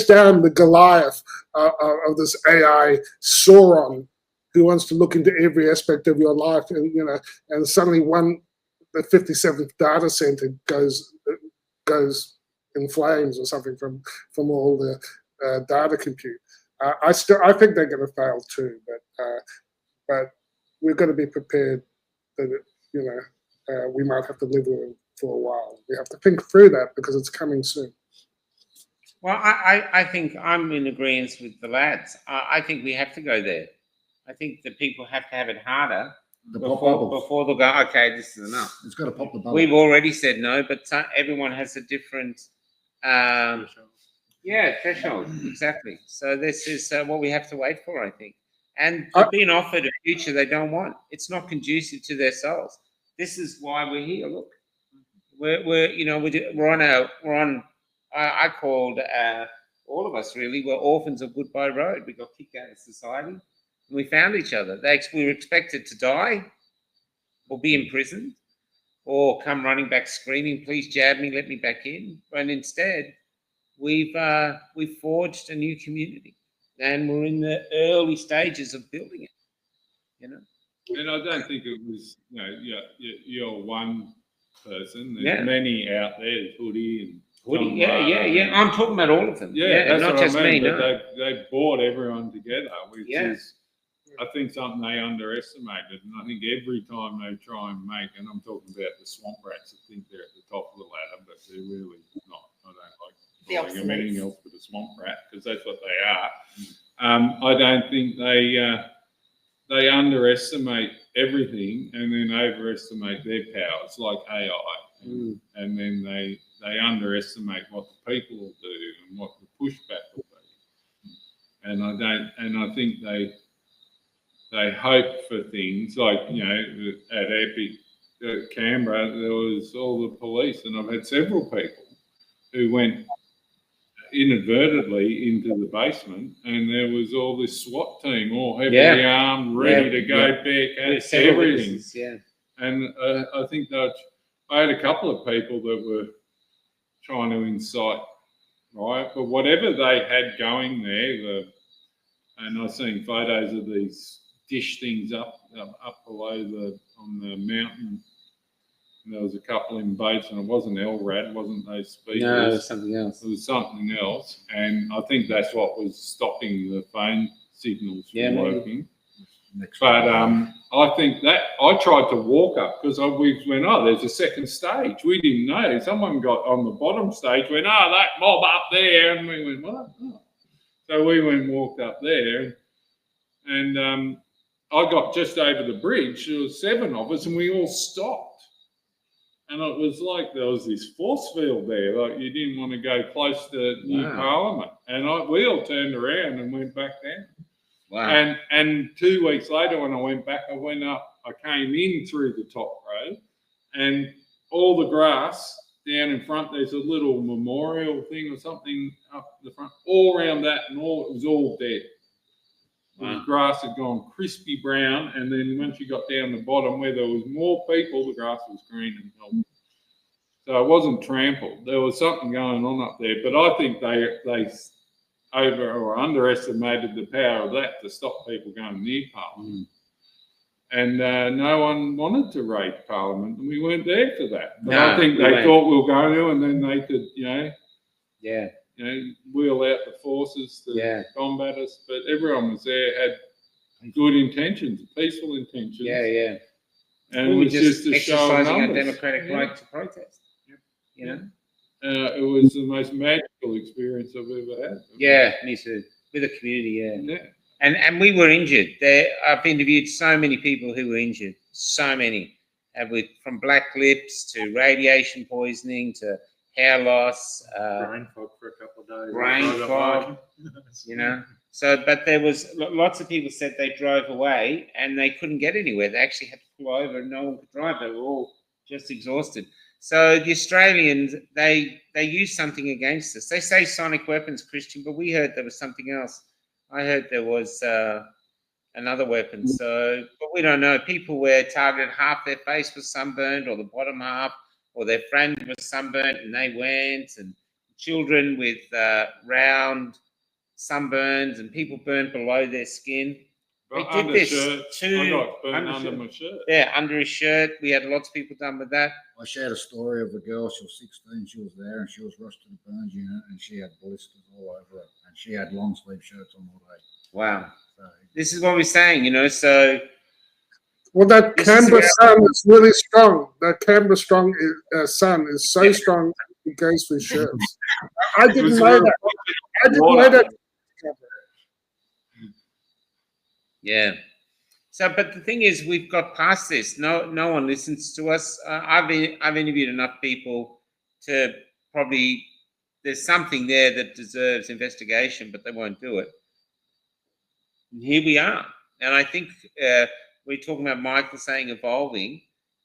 S5: down the Goliath of this AI Sauron, who wants to look into every aspect of your life, and suddenly the 57th data center goes in flames or something from all the data compute. I think they're going to fail too, but we've got to be prepared that we might have to live with it for a while. We have to think through that because it's coming soon.
S2: Well, I think I'm in agreement with the lads. I think we have to go there. I think the people have to have it harder before they'll go, okay, this is enough.
S8: It's got to pop the bubble.
S2: We've already said no, but everyone has a different Yeah, threshold, exactly. So this is what we have to wait for, I think. And
S5: I-
S2: they're being offered a future they don't want. It's not conducive to their souls. This is why we're here. Look, we're on. I called all of us really. We're orphans of Goodbye Road. We got kicked out of society, and we found each other. We were expected to die, or be imprisoned, or come running back screaming, "Please jab me, let me back in." But instead, we've forged a new community, and we're in the early stages of building it. You know.
S4: And I don't think it was, you're one person. There's
S2: Yeah.
S4: many out there. There's Hoodie and
S2: Woody,
S4: Tom
S2: yeah.
S4: Rada.
S2: I'm talking about all of them.
S4: Yeah, that's
S2: not
S4: what
S2: just
S4: I mean.
S2: me.
S4: But
S2: No.
S4: they brought everyone together, which
S2: Yeah.
S4: is, I think, something they underestimated. And I think every time they try and make, and I'm talking about the swamp rats, I think they're at the top of the ladder, but they're really not. I don't like calling them anything else but a swamp rat, because that's what they are. I don't think they underestimate everything and then overestimate their powers, like AI, and then they underestimate what the people will do and what the pushback will be. And I think they hope for things like, at Epic, Canberra, there was all the police, and I've had several people who went inadvertently into the basement, and there was all this SWAT team, all heavily armed, ready to go back at everything.
S2: Yeah.
S4: And I think that I had a couple of people that were trying to incite riot, but whatever they had going there, and I've seen photos of these dish things up below on the mountain. And there was a couple in boats, and it wasn't LRAD, it wasn't those speakers.
S2: No, it was something else.
S4: It was something else, and I think that's what was stopping the phone signals from working. But I think that I tried to walk up because we went, there's a second stage. We didn't know. Someone got on the bottom stage, went, that mob up there, and we went, what? Oh. So we went and walked up there, and I got just over the bridge. There was 7 of us, and we all stopped. And it was like there was this force field there, like you didn't want to go close to New Parliament. And we all turned around and went back down.
S2: Wow.
S4: And 2 weeks later, when I went back, I went up, I came in through the top road, and all the grass down in front, there's a little memorial thing or something up the front, all around that, and it was all dead. The grass had gone crispy brown, and then once you got down the bottom where there was more people, the grass was green and healthy. So it wasn't trampled. There was something going on up there, but I think they over or underestimated the power of that to stop people going near Parliament. And no one wanted to raid Parliament, and we weren't there for that. But I think they thought we were going to, and then they could, wheel out the forces to combat us. But everyone was there, had good intentions, peaceful intentions.
S2: Yeah.
S4: And
S2: We
S4: it
S2: were
S4: was just a show of
S2: exercising our
S4: numbers.
S2: democratic right to protest. You know?
S4: It was the most magical experience I've ever had.
S2: Yeah, me too. With a community,
S4: Yeah.
S2: And we were injured. I've interviewed so many people who were injured. So many. From black lips to radiation poisoning to hair loss.
S9: Brain fog for a couple of days.
S2: Brain fog. So, but there was lots of people said they drove away and they couldn't get anywhere. They actually had to pull over and no one could drive. They were all just exhausted. So the Australians, they use something against us. They say sonic weapons, Christian, but we heard there was something else. I heard there was another weapon. So, but we don't know. People were targeted, half their face was sunburned or the bottom half, or their friend was sunburned and they went, and children with round sunburns, and people burnt below their skin. We did this
S4: I got burnt under my shirt.
S2: Yeah, under his shirt. We had lots of people done with that.
S8: I shared a story of a girl. She was 16. She was there, and she was rushed to the burns unit, and she had blisters all over her, and she had long sleeve shirts on all day.
S2: Wow.
S8: So,
S2: This is what we're saying, So
S5: Well, that
S2: This
S5: Canberra
S2: is
S5: sun is really strong. That Canberra sun is so strong it goes through shirts. I didn't know that. I didn't know that.
S2: yeah. So, but the thing is, we've got past this. No one listens to us. I've interviewed enough people to probably there's something there that deserves investigation, but they won't do it. And here we are. And I think we're talking about Michael saying evolving.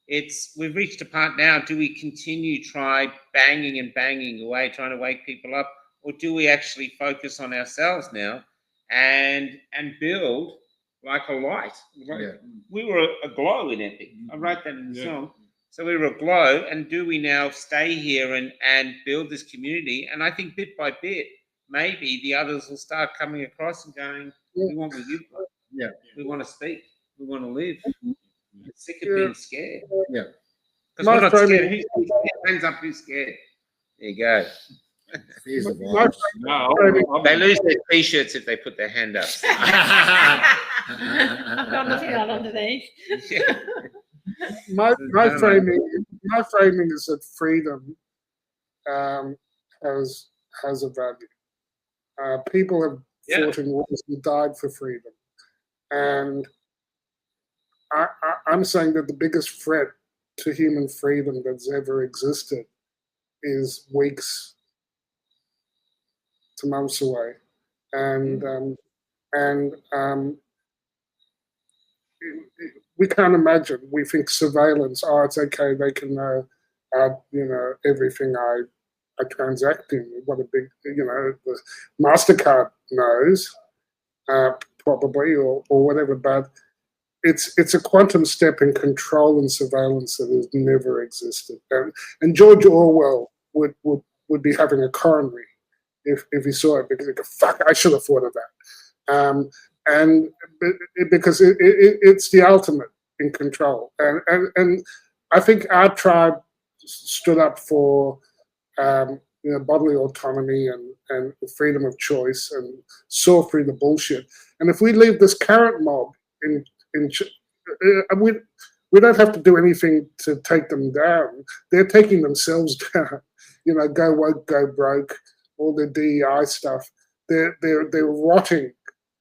S2: We've reached a part now. Do we continue banging away, trying to wake people up, or do we actually focus on ourselves now and build like a light? We were a glow in Epic. I wrote that in the song. So we were a glow, and do we now stay here and build this community? And I think bit by bit, maybe the others will start coming across and going, we want what you've got.
S8: Yeah.
S2: We want to speak. We want to live. We're sick of being scared.
S8: Yeah.
S2: Because we're not scared. Who's scared? Hands up, who's scared? There you go.
S8: Here's the
S5: My
S8: vibes.
S4: No,
S2: They lose their t-shirts if they put their hand up.
S7: I've got nothing on underneath.
S5: my framing is that freedom has a value. People have fought in wars and died for freedom, and I'm saying that the biggest threat to human freedom that's ever existed is weeks to months away, and we can't imagine. We think surveillance. Oh, it's okay. They can know, everything I transact in. What a big, the MasterCard knows, probably, or whatever. But it's a quantum step in control and surveillance that has never existed. And George Orwell would be having a coronary if he saw it, because he go, fuck, I should have thought of that. And because it's the ultimate in control. And I think our tribe stood up for bodily autonomy and freedom of choice, and saw through the bullshit. And if we leave this current mob we don't have to do anything to take them down. They're taking themselves down. Go woke, go broke, all the DEI stuff. They're rotting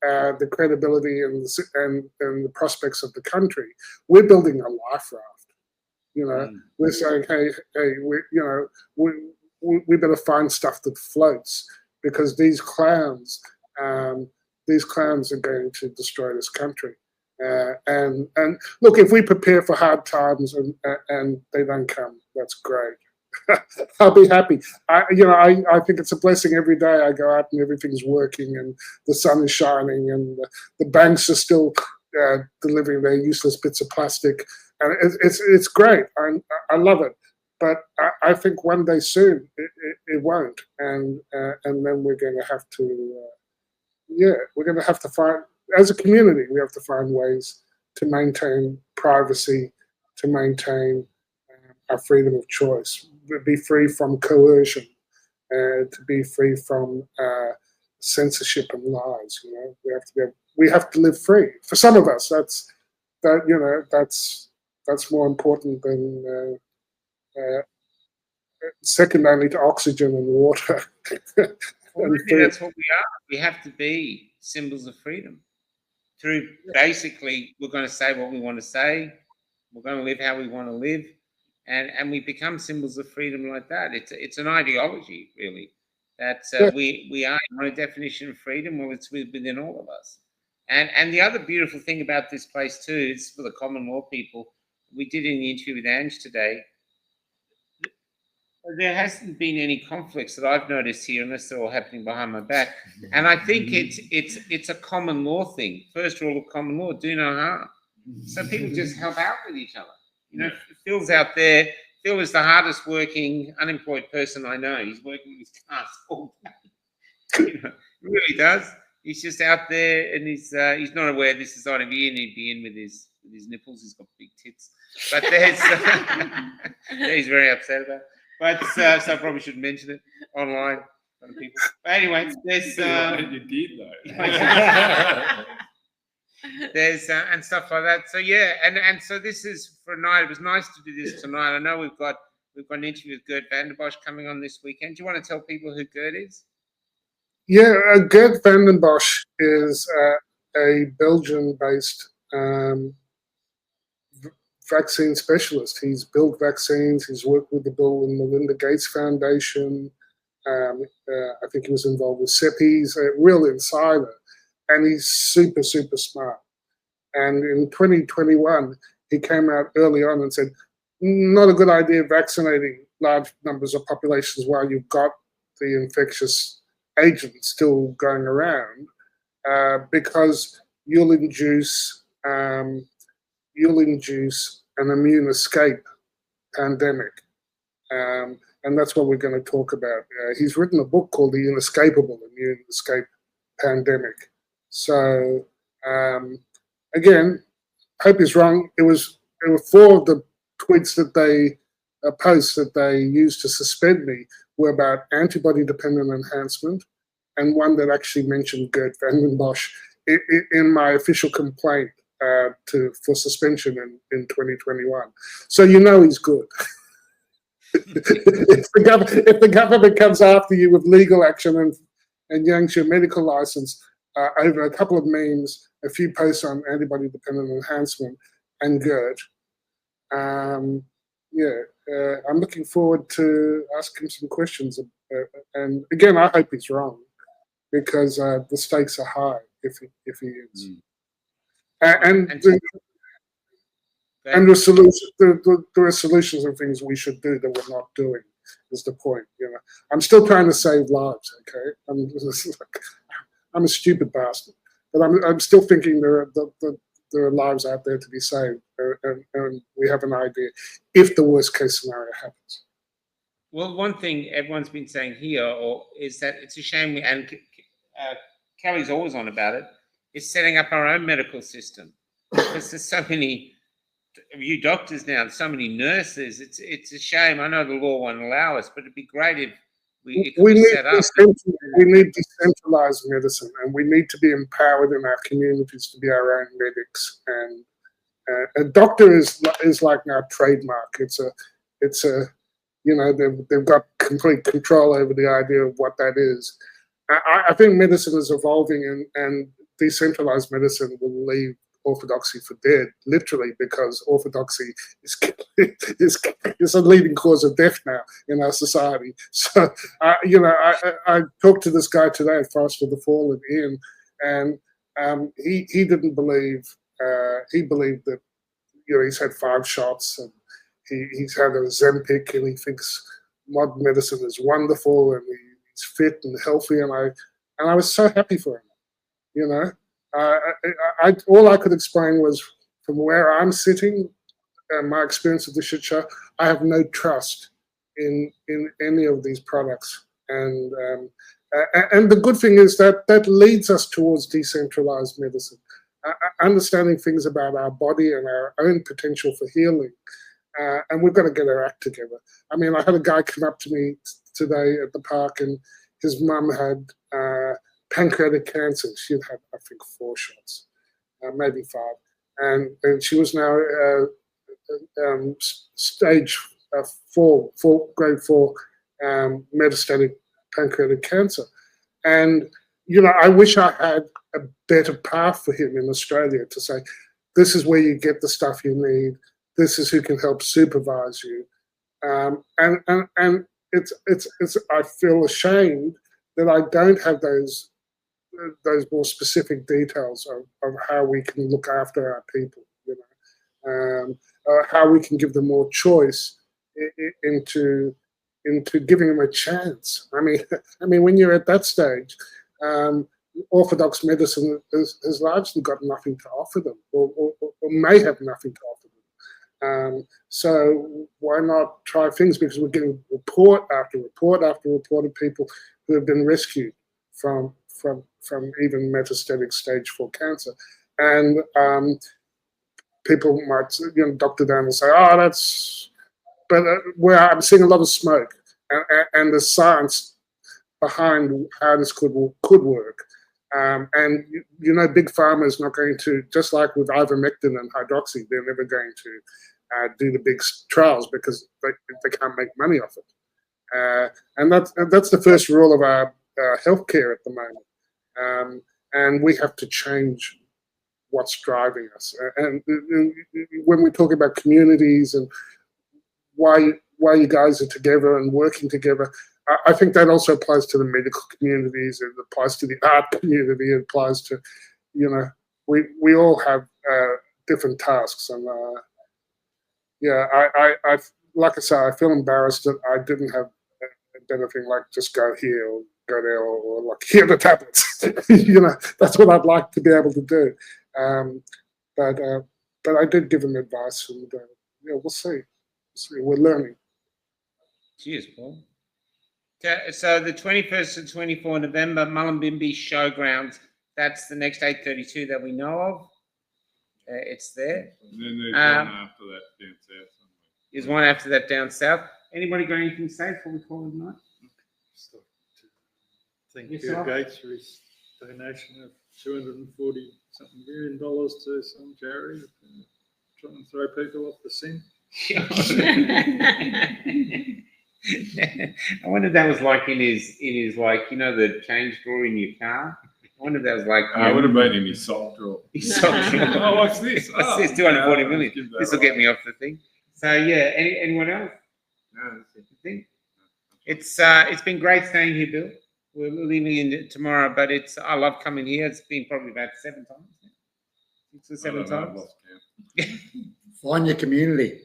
S5: the credibility and the prospects of the country. We're building a life raft. We're saying, hey, we better find stuff that floats, because these clowns are going to destroy this country. And look, if we prepare for hard times and they don't come, that's great. I'll be happy. I think it's a blessing every day. I go out and everything's working and the sun is shining and the banks are still delivering their useless bits of plastic, and it's great. I love it. But I think one day soon it won't, and then we're going to have to find, as a community, we have to find ways to maintain privacy, to maintain our freedom of choice, be free from coercion, to be free from censorship and lies. We have to live free. For some of us, that's more important than second only to oxygen and water.
S2: Well, maybe that's what we are. We have to be symbols of freedom. Through basically, we're going to say what we want to say. We're going to live how we want to live, and we become symbols of freedom like that. It's an ideology, really, that we are on a definition of freedom, or it's within all of us. And the other beautiful thing about this place too is for the common law people. We did in the interview with Ange today. There hasn't been any conflicts that I've noticed here, unless they're all happening behind my back. And I think it's a common law thing. First rule of common law: do no harm. So people just help out with each other. Phil's out there. Phil is the hardest working unemployed person I know. He's working his cars all day. He really does. He's just out there, and he's not aware this is on him. He'd be in with his nipples. He's got big tits. But there's he's very upset about it. But so I probably shouldn't mention it online to people. But anyway, there's
S4: you did though.
S2: there's and stuff like that. So yeah, and so this is for a night. It was nice to do this tonight. I know we've got an interview with Gert Vandenbosch coming on this weekend. Do you want to tell people who Gert is?
S5: Yeah, Gert Vandenbosch is a Belgian-based vaccine specialist. He's built vaccines. He's worked with the Bill and Melinda Gates Foundation. I think he was involved with SEP. He's a real insider, and he's super, super smart. And in 2021, he came out early on and said, not a good idea vaccinating large numbers of populations while you've got the infectious agent still going around, because you'll induce an immune escape pandemic. And that's what we're going to talk about. He's written a book called The Inescapable Immune Escape Pandemic. So, again, hope he's wrong. It were 4 of the tweets that they posts that they used to suspend me were about antibody-dependent enhancement, and one that actually mentioned Gert van den Bosch in my official complaint for suspension in 2021. So you know he's good. If the government comes after you with legal action and yanks your medical license over a couple of memes, a few posts on antibody-dependent enhancement and GERD, I'm looking forward to asking some questions. And again, I hope he's wrong, because the stakes are high if he is. And the solution, there are solutions and things we should do that we're not doing. Is the point? I'm still trying to save lives. Okay, I'm a stupid bastard, but I'm still thinking there are lives out there to be saved, and we have an idea if the worst case scenario happens.
S2: Well, one thing everyone's been saying here is that it's a shame, and Kelly's always on about it, is setting up our own medical system, because there's so many you doctors now, and so many nurses. It's a shame. I know the law won't allow us, but it'd be great if we
S5: need decentralized medicine, and we need to be empowered in our communities to be our own medics. And a doctor is like our trademark. It's a they've got complete control over the idea of what that is. I think medicine is evolving, and decentralized medicine will leave orthodoxy for dead, literally, because orthodoxy is a leading cause of death now in our society. So, I talked to this guy today, Forest of the Fallen, Ian, and he didn't believe. He believed that he's had 5 shots and he's had a Ozempic, and he thinks modern medicine is wonderful and he's fit and healthy, and I was so happy for him, all I could explain was, from where I'm sitting and my experience of the shit show, I have no trust in any of these products. And the good thing is that leads us towards decentralized medicine, understanding things about our body and our own potential for healing. And we've got to get our act together. I mean, I had a guy come up to me today at the park, and his mum had pancreatic cancer. She'd had, I think, 4 shots, maybe 5, and she was now stage 4, grade 4 metastatic pancreatic cancer. And I wish I had a better path for him in Australia to say, this is where you get the stuff you need. This is who can help supervise you. And it's I feel ashamed that I don't have those more specific details of how we can look after our people, how we can give them more choice into giving them a chance. I mean, when you're at that stage, orthodox medicine has largely got nothing to offer them, or may have nothing to offer them. So why not try things? Because we're getting report after report after report of people who have been rescued from even metastatic stage 4 cancer. And people might, doctor down and say, oh, that's, but where I'm seeing a lot of smoke, and the science behind how this could work. And big pharma is not going to, just like with ivermectin and hydroxy, they're never going to do the big trials because they can't make money off it. And that's the first rule of our healthcare at the moment. And we have to change what's driving us. And when we talk about communities and why you guys are together and working together, I think that also applies to the medical communities. It applies to the art community. It applies to, we all have different tasks. And I like I say, I feel embarrassed that I didn't have anything like just go here or go there or like here are the tablets. That's what I'd like to be able to do. But I did give them advice, and we'll see. We're learning.
S2: Cheers, Paul. So the 21st to 24th November, Mullumbimby Showgrounds. That's the next 8:32 that we know of. It's there.
S4: And then there's one after that down south somewhere.
S2: There's one after that down south. Anybody got anything to say before we call it a night?
S9: Thank
S2: Yes,
S9: Bill
S2: sir.
S9: Gates for his donation of $240 something million to some charity trying to throw people off the scent.
S2: I wonder if that was like in his like the change drawer in your car. I wonder if that was like
S4: I would have been in his sock drawer.
S2: his sock drawer.
S4: Oh, what's this?
S2: What's this? 240 million. This will get me off the thing. So yeah, anyone else?
S4: No, that's it.
S2: Thing? It's been great staying here, Bill. We're leaving in tomorrow, but I love coming here. It's been probably about 7 times. 6 or 7
S4: I don't know, I've
S2: times.
S4: lost count.
S8: Find your community.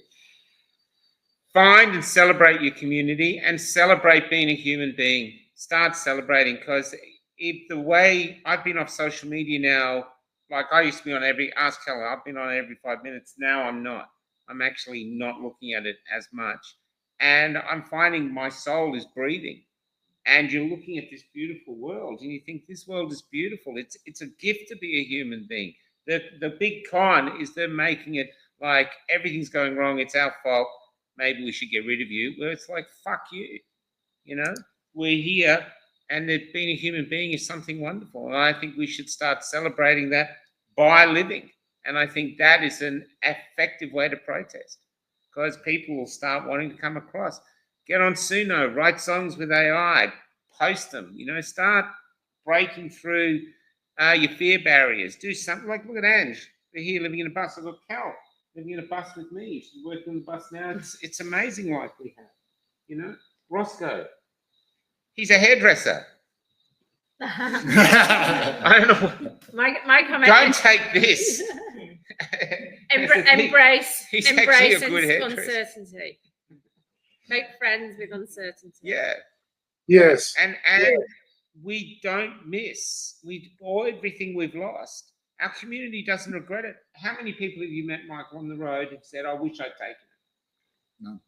S2: Find and celebrate your community and celebrate being a human being. Start celebrating, because if the way I've been off social media now, like I used to be on Ask Keller, I've been on every 5 minutes. Now I'm not. I'm actually not looking at it as much. And I'm finding my soul is breathing. And you're looking at this beautiful world and you think this world is beautiful. It's a gift to be a human being. The big con is they're making it like everything's going wrong. It's our fault. Maybe we should get rid of you. Well, it's like, fuck you. We're here, and that being a human being is something wonderful. And I think we should start celebrating that by living. And I think that is an effective way to protest, because people will start wanting to come across. Get on Suno, write songs with AI, post them, start breaking through your fear barriers. Do something like, look at Ange. They're here living in a bus. I've got Cal living in a bus with me. She's working on the bus now. It's amazing life we have. Roscoe, he's a hairdresser. I don't know.
S7: My comment.
S2: Don't take this.
S7: Embrace
S2: He's actually a good
S7: uncertainty.
S2: hairdresser.
S7: Make friends with uncertainty.
S2: Yeah.
S5: Yes.
S2: And we don't miss everything we've lost. Our community doesn't regret it. How many people have you met, Michael, on the road who said, I wish I'd taken it?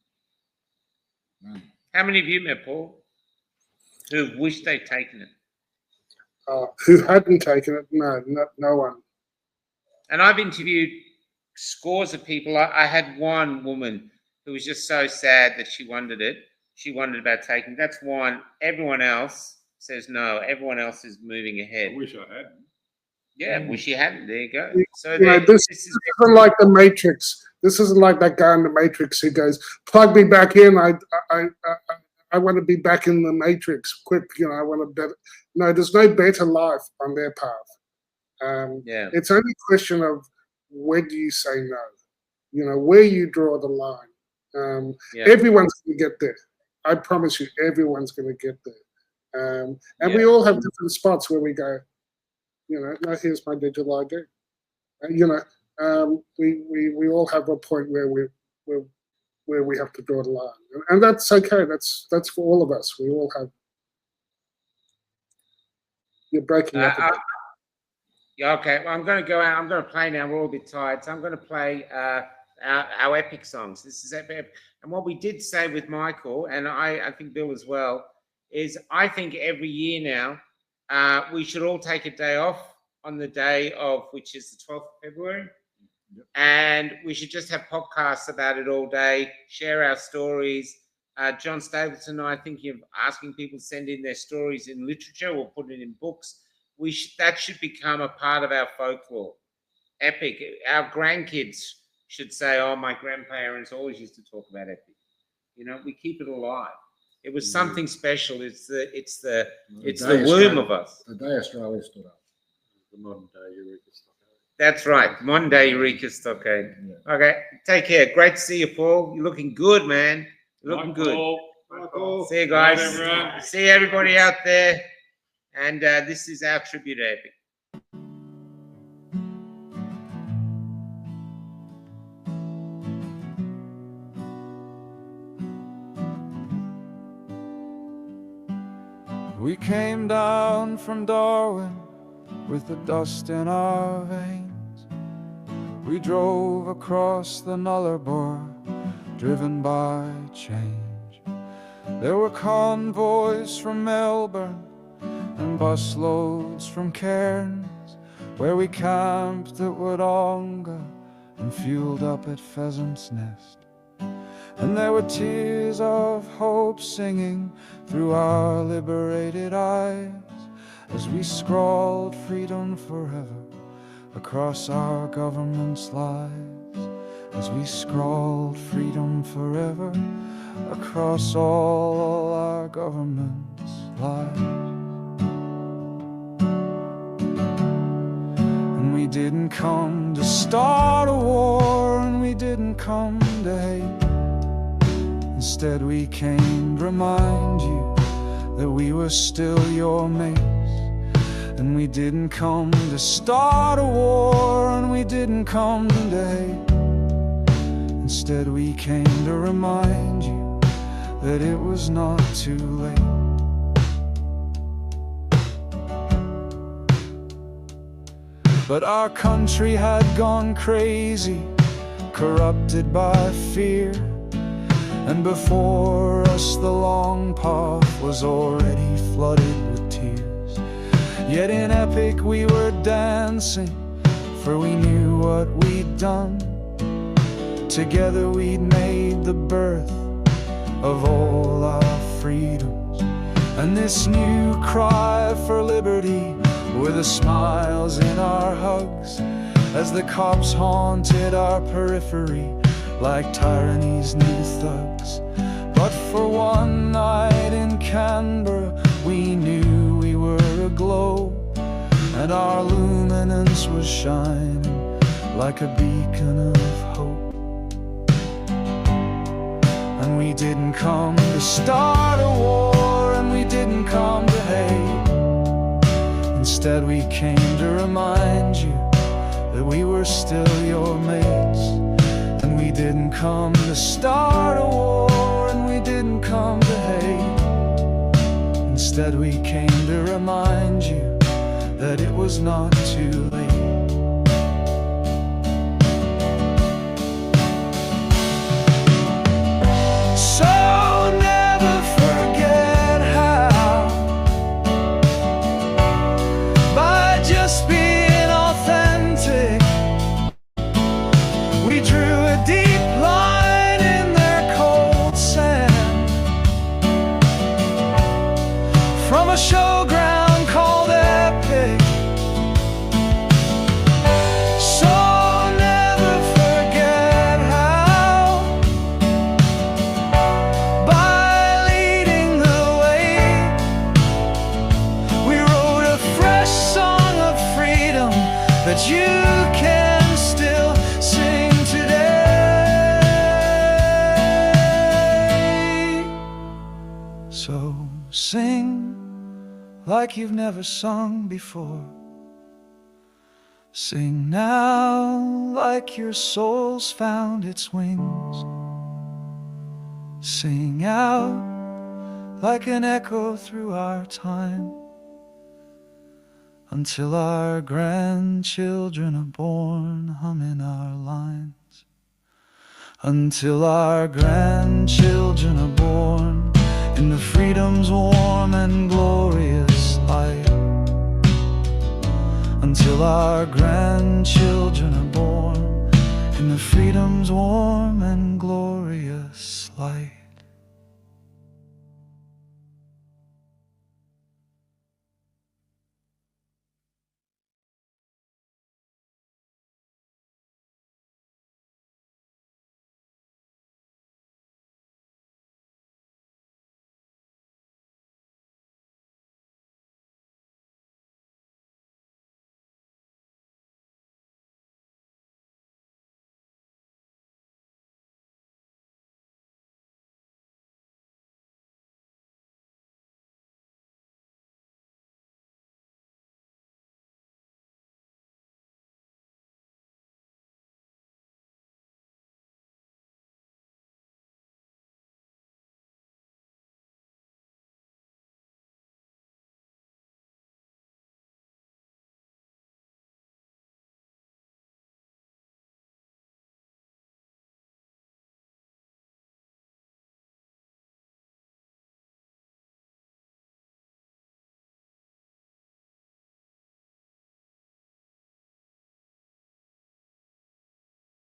S8: None.
S2: How many of you met, Paul, who wished they'd taken it?
S5: Who hadn't taken it? No one.
S2: And I've interviewed scores of people. I had one woman who was just so sad that she wondered it. She wondered about taking it. That's one. Everyone else says no. Everyone else is moving ahead.
S4: I wish I hadn't.
S2: Yeah, wish you hadn't. There you go. So
S5: This isn't like the Matrix. This isn't like that guy in the Matrix who goes, plug me back in. I want to be back in the Matrix. Quick, I want a better. No, there's no better life on their path. It's only a question of when do you say no? Where you draw the line. Everyone's going to get there. I promise you, everyone's going to get there. And we all have different spots where we go, no, here's my digital ID. We all have a point where we have to draw the line, and that's okay. That's for all of us. We all have. You're breaking up.
S2: Okay. Well, I'm going to go out. I'm going to play now. We're all a bit tired, so I'm going to play our epic songs. This is epic. And what we did say with Michael, and I think Bill as well, is I think every year now we should all take a day off on the day of, which is the 12th of February.
S4: Yep.
S2: And we should just have podcasts about it all day, share our stories. John Stapleton and I are thinking of asking people to send in their stories in literature or put it in books. That should become a part of our folklore. Epic. Our grandkids should say, oh, my grandparents always used to talk about epic. We keep it alive. It was something special. It's the womb of us.
S8: The day Australia stood up.
S9: The modern day Eureka Stockade.
S2: That's right. Modern day Eureka Stockade. Okay. Take care. Great to see you, Paul. You're looking good, man. You're looking good.
S5: Michael.
S2: See you guys.
S4: Bye, everyone.
S2: See everybody out there. And this is our tribute epic.
S10: We came down from Darwin with the dust in our veins. We drove across the Nullarbor, driven by change. There were convoys from Melbourne and busloads from Cairns, where we camped at Wodonga and fueled up at Pheasant's Nest. And there were tears of hope singing through our liberated eyes as we scrawled freedom forever across our government's lives, as we scrawled freedom forever across all our government's lives. And we didn't come to start a war, and we didn't come to hate. Instead we came to remind you that we were still your mates. And we didn't come to start a war, and we didn't come to hate. Instead we came to remind you that it was not too late. But our country had gone crazy, corrupted by fear. And before us the long path was already flooded with tears. Yet in epic we were dancing, for we knew what we'd done. Together we'd made the birth of all our freedoms. And this new cry for liberty were the smiles in our hugs, as the cops haunted our periphery like tyranny's new thugs. But for one night in Canberra we knew we were aglow, and our luminance was shining like a beacon of hope. And we didn't come to start a war, and we didn't come to hate. Instead we came to remind you that we were still your mates. And we didn't come to start a war, and we didn't come to hate. Instead we came to remind you that it was not too late. So never forget how, by just being authentic, we drew a deep line in their cold sand, from a showground called epic. So never forget how, by leading the way, we wrote a fresh song of freedom that you can still sing today. So sing like you've never sung before. Sing now like your soul's found its wings. Sing out like an echo through our time, until our grandchildren are born humming our lines. Until our grandchildren are born in the freedom's warm and glorious light. Until our grandchildren are born in the freedom's warm and glorious light.